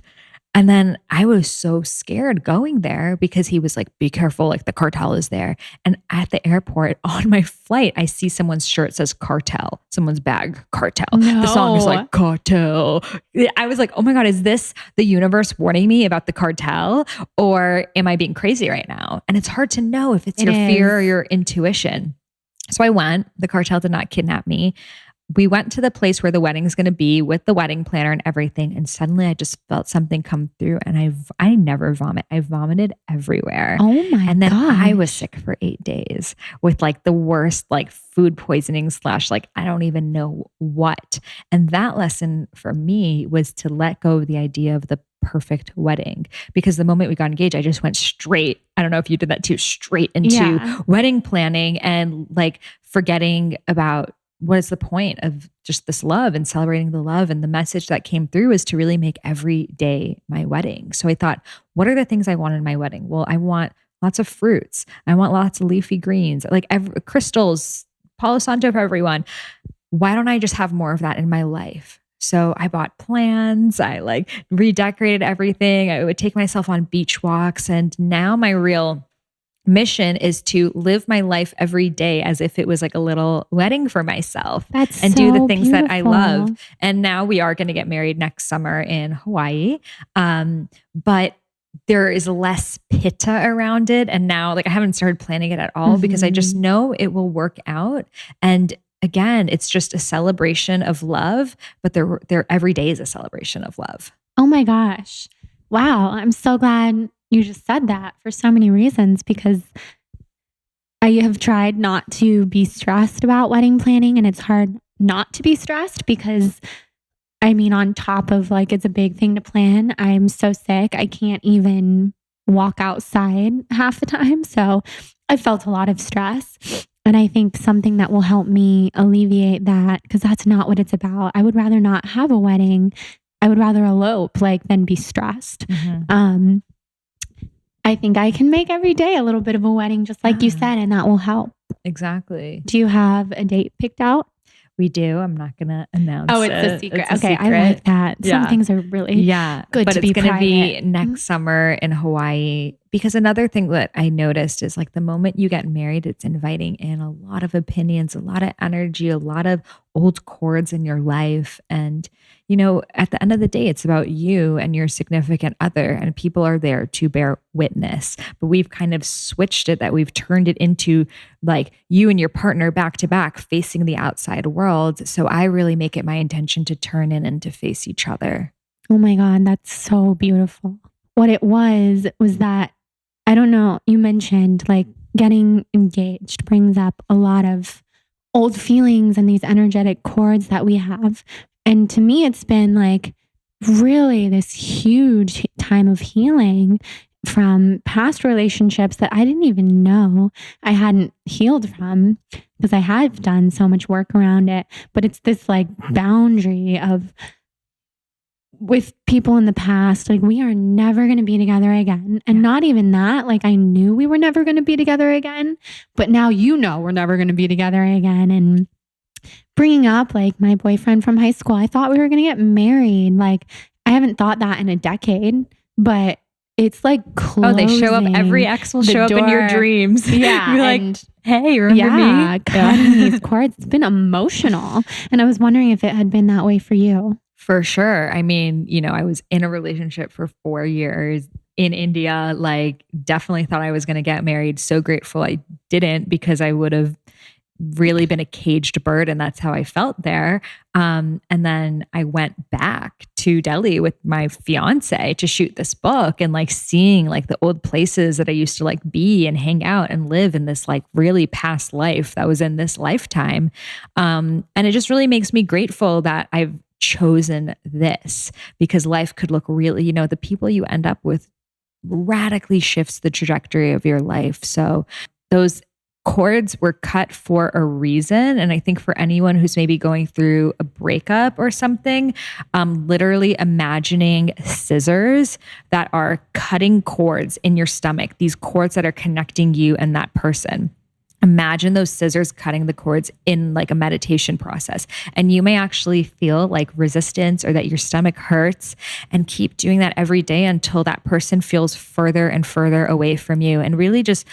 And then I was so scared going there because he was like, be careful, like the cartel is there. And at the airport on my flight, I see someone's shirt says cartel, someone's bag, cartel. No. The song is like cartel. I was like, oh my God, is this the universe warning me about the cartel? Or am I being crazy right now? And it's hard to know if it's your fear or your intuition. So I went, the cartel did not kidnap me. We went to the place where the wedding is going to be with the wedding planner and everything. And suddenly I just felt something come through and I never vomit. I vomited everywhere. Oh my God. And then I was sick for 8 days with like the worst, like food poisoning / like, I don't even know what. And that lesson for me was to let go of the idea of the perfect wedding, because the moment we got engaged, I just went straight. I don't know if you did that too, straight into wedding planning and like forgetting about what is the point of just this love and celebrating the love. And the message that came through is to really make every day my wedding. So I thought, what are the things I want in my wedding? Well, I want lots of fruits. I want lots of leafy greens, like crystals, Palo Santo for everyone. Why don't I just have more of that in my life? So I bought plants. I like redecorated everything. I would take myself on beach walks. And now my real mission is to live my life every day as if it was like a little wedding for myself. And do the things that I love. And now we are going to get married next summer in Hawaii. But there is less pitta around it. And now like I haven't started planning it at all because I just know it will work out. And again, it's just a celebration of love, but there every day is a celebration of love. Oh my gosh. Wow. I'm so glad you just said that for so many reasons, because I have tried not to be stressed about wedding planning, and it's hard not to be stressed because I mean, on top of like, it's a big thing to plan. I'm so sick. I can't even walk outside half the time. So I felt a lot of stress. And I think something that will help me alleviate that, because that's not what it's about. I would rather not have a wedding. I would rather elope like than be stressed. I think I can make every day a little bit of a wedding, just like you said, and that will help. Exactly. Do you have a date picked out? We do. I'm not going to announce Oh, it. it's a secret. It's a Okay, secret. I like that. Some things are really good but to it's be going to be private. next summer in Hawaii. Because another thing that I noticed is like the moment you get married, it's inviting in a lot of opinions, a lot of energy, a lot of old cords in your life. And, you know, at the end of the day, it's about you and your significant other, and people are there to bear witness. But we've kind of switched it, that we've turned it into like you and your partner back to back facing the outside world. So I really make it my intention to turn in and to face each other. Oh my God, that's so beautiful. What it was that, I don't know, you mentioned like getting engaged brings up a lot of old feelings and these energetic cords that we have. And to me, it's been like really this huge time of healing from past relationships that I didn't even know I hadn't healed from, because I have done so much work around it. But it's this like boundary of, with people in the past, like we are never going to be together again. And not even that, like I knew we were never going to be together again, but now you know we're never going to be together again. And bringing up like my boyfriend from high school, I thought we were going to get married. Like I haven't thought that in a decade, but it's like closing. Oh, they show up. Every ex will show up in your dreams. Yeah. You're like, hey, remember me? Cutting these cords. It's been emotional. And I was wondering if it had been that way for you. For sure. I mean, you know, I was in a relationship for 4 years in India, like definitely thought I was going to get married. So grateful I didn't, because I would have really been a caged bird, and that's how I felt there. And then I went back to Delhi with my fiance to shoot this book, and like seeing like the old places that I used to like be and hang out and live in this like really past life that was in this lifetime. And it just really makes me grateful that I've chosen this, because life could look really, you know, the people you end up with radically shifts the trajectory of your life. So those cords were cut for a reason. And I think for anyone who's maybe going through a breakup or something, literally imagining scissors that are cutting cords in your stomach, these cords that are connecting you and that person. Imagine those scissors cutting the cords in like a meditation process. And you may actually feel like resistance or that your stomach hurts, and keep doing that every day until that person feels further and further away from you, and really just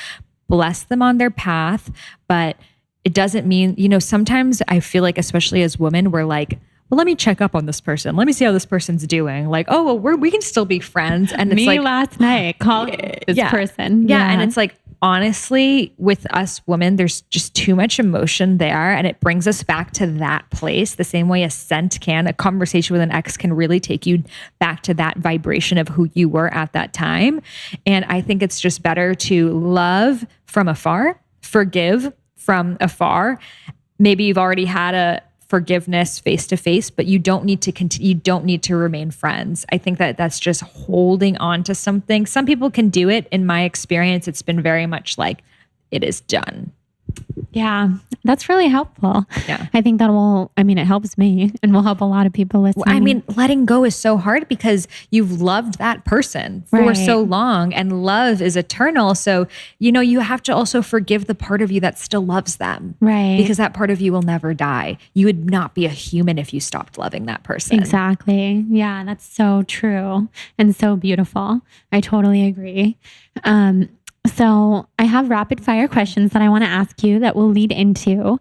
bless them on their path. But it doesn't mean, you know, sometimes I feel like, especially as women, we're like, well, let me check up on this person. Let me see how this person's doing. Like, oh, well, we can still be friends. And it's like last night calling this person. Yeah. And it's like, honestly, with us women, there's just too much emotion there, and it brings us back to that place the same way a scent can. A conversation with an ex can really take you back to that vibration of who you were at that time. And I think it's just better to love from afar, forgive from afar. Maybe you've already had a forgiveness face to face, but you don't need to continue. You don't need to remain friends. I think that that's just holding on to something. Some people can do it. In my experience, it's been very much like it is done. Yeah, that's really helpful. Yeah. I think it helps me and will help a lot of people listening. I mean, letting go is so hard because you've loved that person for so long, and love is eternal. So, you know, you have to also forgive the part of you that still loves them. Right. Because that part of you will never die. You would not be a human if you stopped loving that person. Exactly. Yeah, that's so true and so beautiful. I totally agree. So I have rapid fire questions that I want to ask you that will lead into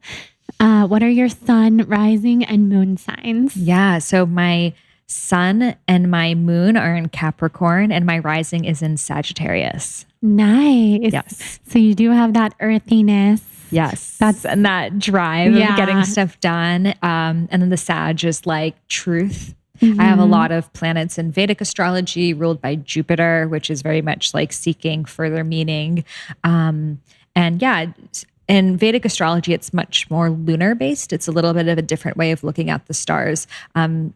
what are your sun, rising, and moon signs? Yeah. So my sun and my moon are in Capricorn, and my rising is in Sagittarius. Nice. Yes. So you do have that earthiness. Yes. And that drive of getting stuff done. And then the Sag is like truth. Mm-hmm. I have a lot of planets in Vedic astrology ruled by Jupiter, which is very much like seeking further meaning. And yeah, in Vedic astrology, it's much more lunar based. It's a little bit of a different way of looking at the stars.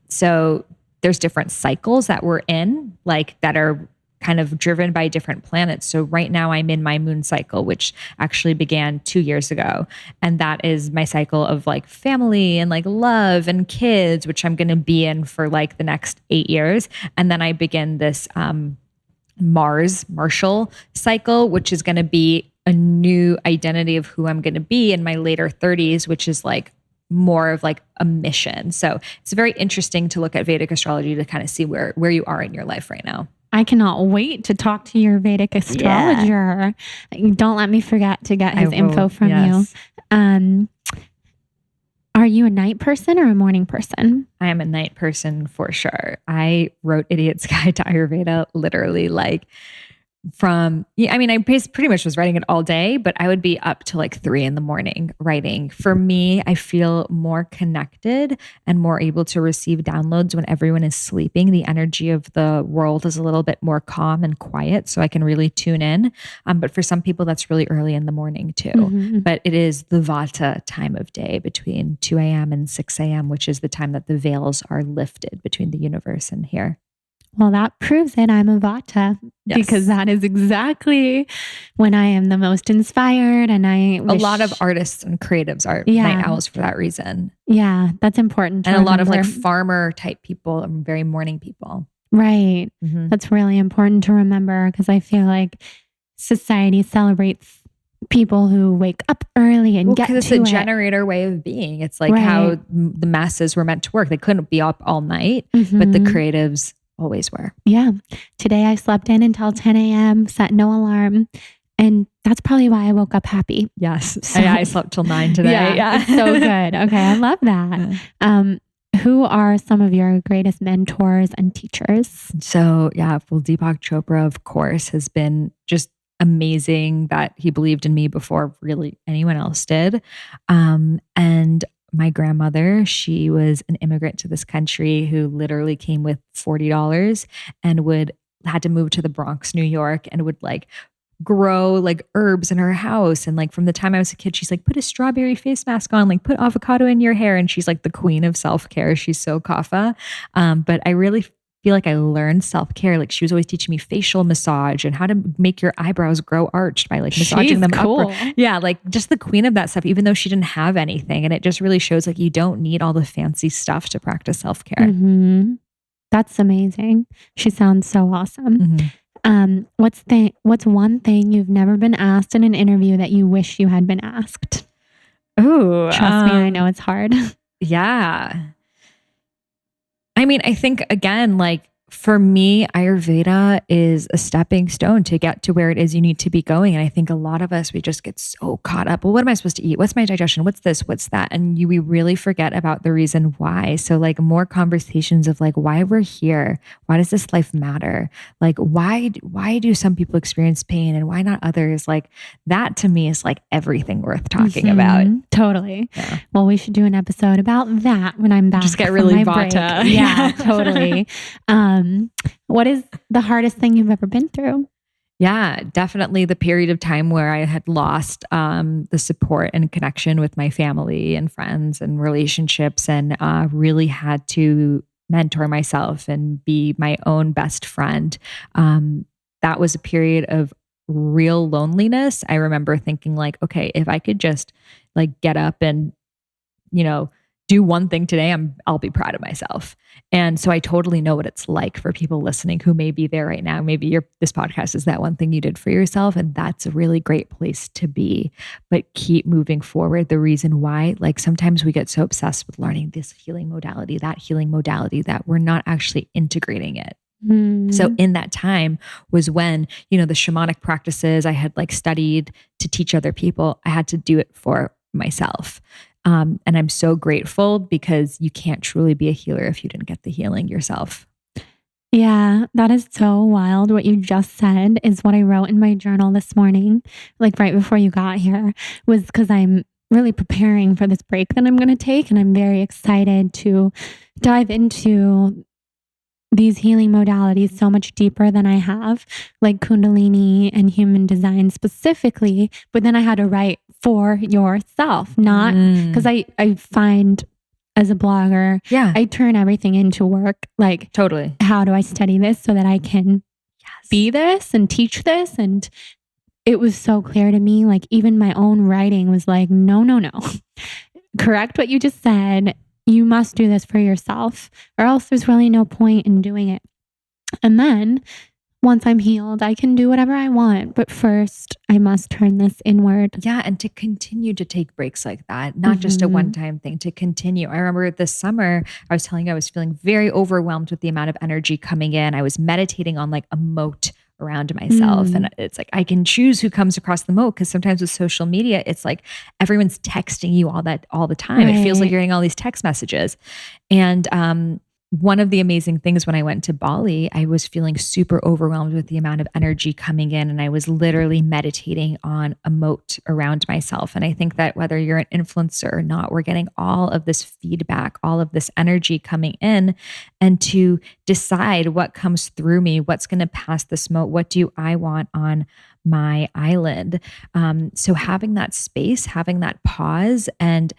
So there's different cycles that we're in, like that are kind of driven by different planets. So right now I'm in my moon cycle, which actually began 2 years ago. And that is my cycle of like family and like love and kids, which I'm going to be in for like the next 8 years. And then I begin this Martial cycle, which is going to be a new identity of who I'm going to be in my later 30s, which is like more of like a mission. So it's very interesting to look at Vedic astrology to kind of see where you are in your life right now. I cannot wait to talk to your Vedic astrologer. Yeah. Don't let me forget to get his info from you. Are you a night person or a morning person? I am a night person for sure. I wrote Idiot's Guide to Ayurveda literally like I pretty much was writing it all day, but I would be up to like 3 a.m. writing. For me, I feel more connected and more able to receive downloads when everyone is sleeping. The energy of the world is a little bit more calm and quiet, so I can really tune in. But for some people, that's really early in the morning too. Mm-hmm. But it is the Vata time of day between 2 a.m. and 6 a.m., which is the time that the veils are lifted between the universe and here. Well, that proves it. I'm a Vata because that is exactly when I am the most inspired. And a lot of artists and creatives are night owls for that reason. Yeah, that's important. And a lot of like farmer type people are very morning people. Right. Mm-hmm. That's really important to remember because I feel like society celebrates people who wake up early and get to it. Because it's a generator way of being. It's like how the masses were meant to work. They couldn't be up all night, but the creatives always were. Yeah. Today I slept in until 10 a.m., set no alarm. And that's probably why I woke up happy. Yes. So, I slept till 9 today. Yeah. So good. Okay. I love that. Who are some of your greatest mentors and teachers? So Deepak Chopra, of course, has been just amazing that he believed in me before really anyone else did. And my grandmother, she was an immigrant to this country who literally came with $40 and had to move to the Bronx, New York, and would like grow like herbs in her house. And like from the time I was a kid, she's like, put a strawberry face mask on, like put avocado in your hair. And she's like the queen of self-care. She's so kapha. But I really feel like I learned self-care. Like she was always teaching me facial massage and how to make your eyebrows grow arched by like massaging them upward. Yeah, like just the queen of that stuff, even though she didn't have anything. And it just really shows like you don't need all the fancy stuff to practice self-care. Mm-hmm. That's amazing. She sounds so awesome. Mm-hmm. What's one thing you've never been asked in an interview that you wish you had been asked? Oh, trust me, I know it's hard. Yeah. I mean, I think again, like for me, Ayurveda is a stepping stone to get to where it is you need to be going. And I think a lot of us, we just get so caught up. Well, what am I supposed to eat? What's my digestion? What's this? What's that? And we really forget about the reason why. So like more conversations of like why we're here. Why does this life matter? Like why do some people experience pain and why not others? Like that to me is like everything worth talking about. Totally. Yeah. Well, we should do an episode about that when I'm back. Just get really Vata. Yeah, totally. What is the hardest thing you've ever been through? Yeah, definitely the period of time where I had lost the support and connection with my family and friends and relationships and really had to mentor myself and be my own best friend. That was a period of real loneliness. I remember thinking like, okay, if I could just like get up and, do one thing today, I'll be proud of myself. And so I totally know what it's like for people listening who may be there right now. Maybe this podcast is that one thing you did for yourself. And that's a really great place to be, but keep moving forward. The reason why, like sometimes we get so obsessed with learning this healing modality, that we're not actually integrating it. So in that time was when, the shamanic practices I had like studied to teach other people, I had to do it for myself. And I'm so grateful because you can't truly be a healer if you didn't get the healing yourself. Yeah, that is so wild. What you just said is what I wrote in my journal this morning, like right before you got here, was because I'm really preparing for this break that I'm going to take. And I'm very excited to dive into these healing modalities so much deeper than I have, like Kundalini and human design specifically. But then I had to write for yourself, not because I find as a blogger, I turn everything into work. Like, totally. How do I study this so that I can be this and teach this? And it was so clear to me, like even my own writing was like, no. Correct what you just said. You must do this for yourself or else there's really no point in doing it. And then once I'm healed, I can do whatever I want. But first, I must turn this inward. Yeah. And to continue to take breaks like that, not just a one-time thing, to continue. I remember this summer, I was telling you I was feeling very overwhelmed with the amount of energy coming in. I was meditating on like a moat around myself. And it's like, I can choose who comes across the moat, because sometimes with social media, it's like everyone's texting you all the time. It feels like you're getting all these text messages. And, one of the amazing things when I went to Bali, I was feeling super overwhelmed with the amount of energy coming in, and I was literally meditating on a moat around myself. And I think that whether you're an influencer or not, we're getting all of this feedback, all of this energy coming in, and to decide what comes through me, what's going to pass this moat, what do I want on my island. So having that space, having that pause, and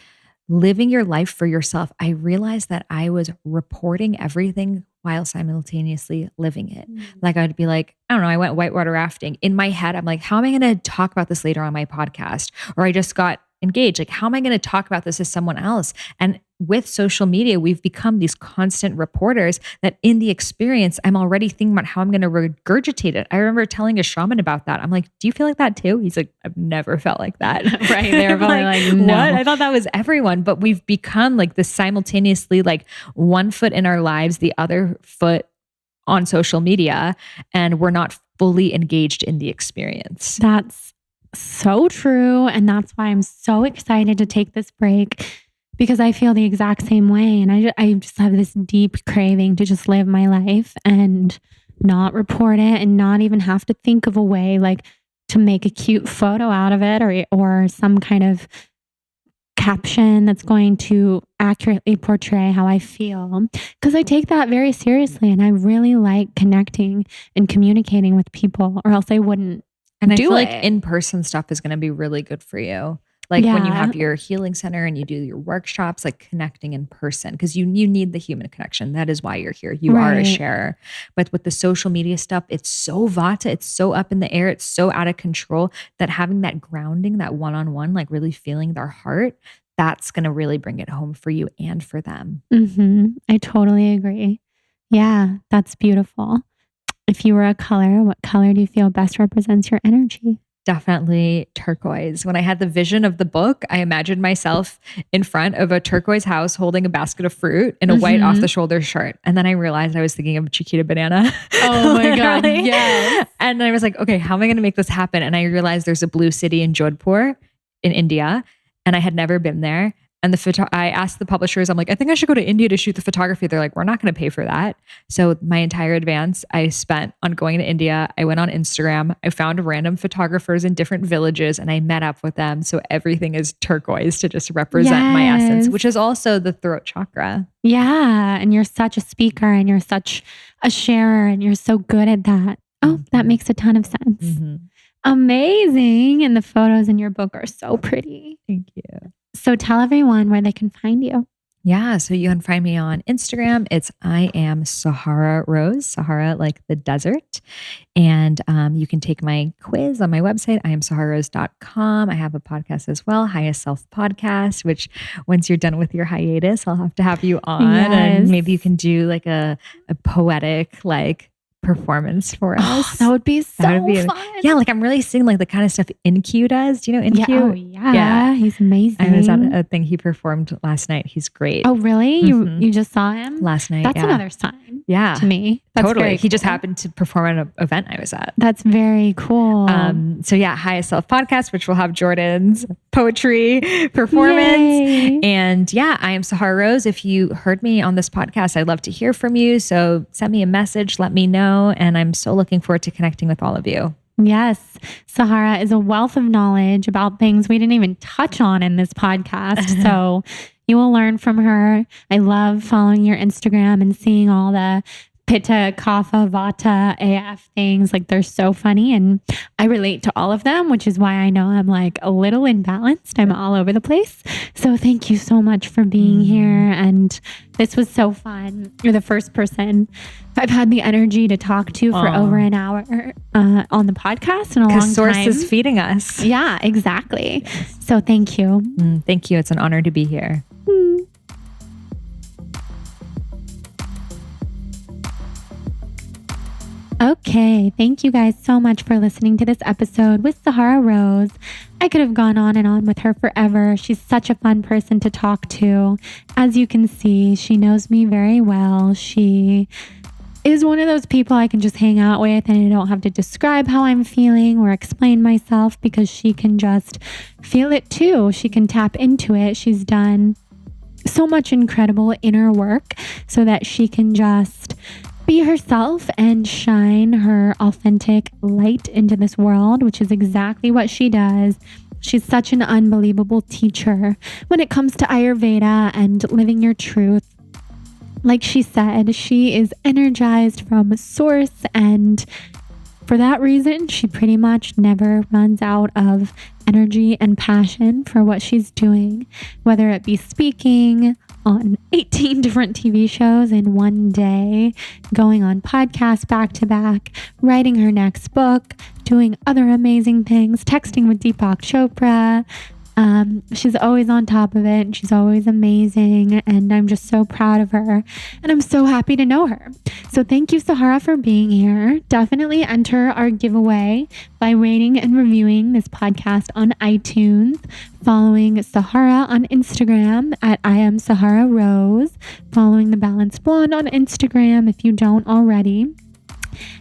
living your life for yourself, I realized that I was reporting everything while simultaneously living it. Like I'd be like, I don't know, I went whitewater rafting. In my head, I'm like, how am I going to talk about this later on my podcast? Or I just got engaged. Like, how am I going to talk about this to someone else? And with social media, we've become these constant reporters that in the experience, I'm already thinking about how I'm going to regurgitate it. I remember telling a shaman about that. I'm like, do you feel like that too? He's like, I've never felt like that. Right. They're probably like, no. What? I thought that was everyone, but we've become like this simultaneously, like one foot in our lives, the other foot on social media, and we're not fully engaged in the experience. That's so true. And that's why I'm so excited to take this break, because I feel the exact same way. And I just have this deep craving to just live my life and not report it, and not even have to think of a way like to make a cute photo out of it, or some kind of caption that's going to accurately portray how I feel. Because I take that very seriously, and I really like connecting and communicating with people, or else I wouldn't. And I feel like in-person stuff is going to be really good for you. Like when you have your healing center and you do your workshops, like connecting in person, because you need the human connection. That is why you're here. You are a sharer. But with the social media stuff, it's so vata, it's so up in the air, it's so out of control, that having that grounding, that one-on-one, like really feeling their heart, that's going to really bring it home for you and for them. I totally agree. Yeah, that's beautiful. If you were a color, what color do you feel best represents your energy? Definitely turquoise. When I had the vision of the book, I imagined myself in front of a turquoise house holding a basket of fruit in a white off-the-shoulder shirt. And then I realized I was thinking of Chiquita Banana. Oh my God, yes. And then I was like, okay, how am I going to make this happen? And I realized there's a blue city in Jodhpur in India, and I had never been there. And I asked the publishers, I'm like, I think I should go to India to shoot the photography. They're like, we're not going to pay for that. So my entire advance I spent on going to India. I went on Instagram. I found random photographers in different villages, and I met up with them. So everything is turquoise to just represent my essence, which is also the throat chakra. Yeah. And you're such a speaker, and you're such a sharer, and you're so good at that. Oh, that makes a ton of sense. Amazing. And the photos in your book are so pretty. Thank you. So tell everyone where they can find you. Yeah. So you can find me on Instagram. It's I am Sahara Rose, Sahara like the desert. And you can take my quiz on my website, iamsahararose.com. I have a podcast as well, Highest Self Podcast, which once you're done with your hiatus, I'll have to have you on. And maybe you can do like a poetic like performance for us. That would be so fun. Yeah, like I'm really seeing like the kind of stuff InQ does. Do you know InQ? Yeah, oh, yeah. He's amazing. I was at a thing he performed last night. He's great. Oh, really? You just saw him? Last night. That's another sign. Yeah. To me. That's totally. He cool. just happened to perform at an event I was at. That's very cool. So yeah, Highest Self Podcast, which will have Jordan's poetry performance. Yay. And yeah, I am Sahara Rose. If you heard me on this podcast, I'd love to hear from you. So send me a message, let me know. And I'm so looking forward to connecting with all of you. Yes. Sahara is a wealth of knowledge about things we didn't even touch on in this podcast. So you will learn from her. I love following your Instagram and seeing all the Pitta, Kapha, Vata, AF things. Like they're so funny, and I relate to all of them, which is why I know I'm like a little imbalanced. I'm all over the place. So thank you so much for being here. And this was so fun. You're the first person I've had the energy to talk to for over an hour on the podcast in a long time. Because Source is feeding us. Yeah, exactly. So thank you. Thank you. It's an honor to be here. Okay. Okay, thank you guys so much for listening to this episode with Sahara Rose. I could have gone on and on with her forever. She's such a fun person to talk to. As you can see, she knows me very well. She is one of those people I can just hang out with and I don't have to describe how I'm feeling or explain myself because she can just feel it too. She can tap into it. She's done so much incredible inner work so that she can just be herself and shine her authentic light into this world, which is exactly what she does. She's such an unbelievable teacher when it comes to Ayurveda and living your truth. Like she said, she is energized from source, and for that reason, she pretty much never runs out of energy and passion for what she's doing, whether it be speaking on 18 different TV shows in one day, going on podcasts back to back, writing her next book, doing other amazing things, texting with Deepak Chopra. She's always on top of it and she's always amazing, and I'm just so proud of her and I'm so happy to know her. So thank you, Sahara, for being here. Definitely enter our giveaway by rating and reviewing this podcast on iTunes, following Sahara on Instagram at I am Sahara Rose, following The Balanced Blonde on Instagram if you don't already,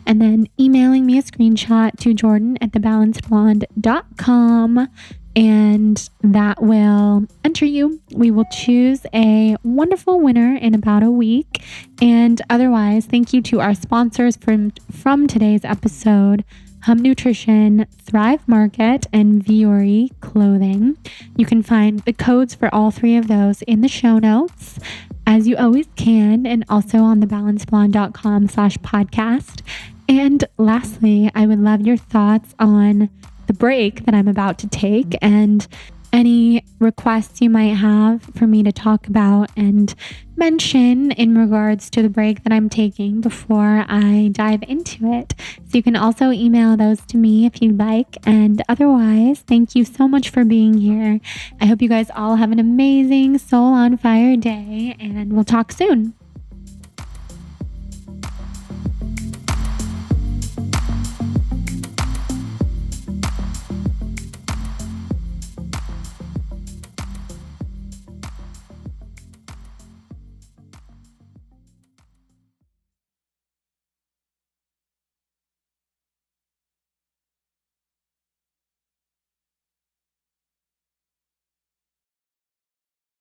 and then emailing me a screenshot to jordan@thebalancedblonde.com. And that will enter you. We will choose a wonderful winner in about a week. And otherwise, thank you to our sponsors from today's episode, Hum Nutrition, Thrive Market, and Viore Clothing. You can find the codes for all three of those in the show notes, as you always can, and also on thebalancedblonde.com/podcast. And lastly, I would love your thoughts on the break that I'm about to take and any requests you might have for me to talk about and mention in regards to the break that I'm taking before I dive into it. So you can also email those to me if you'd like. And otherwise, thank you so much for being here. I hope you guys all have an amazing soul on fire day, and we'll talk soon.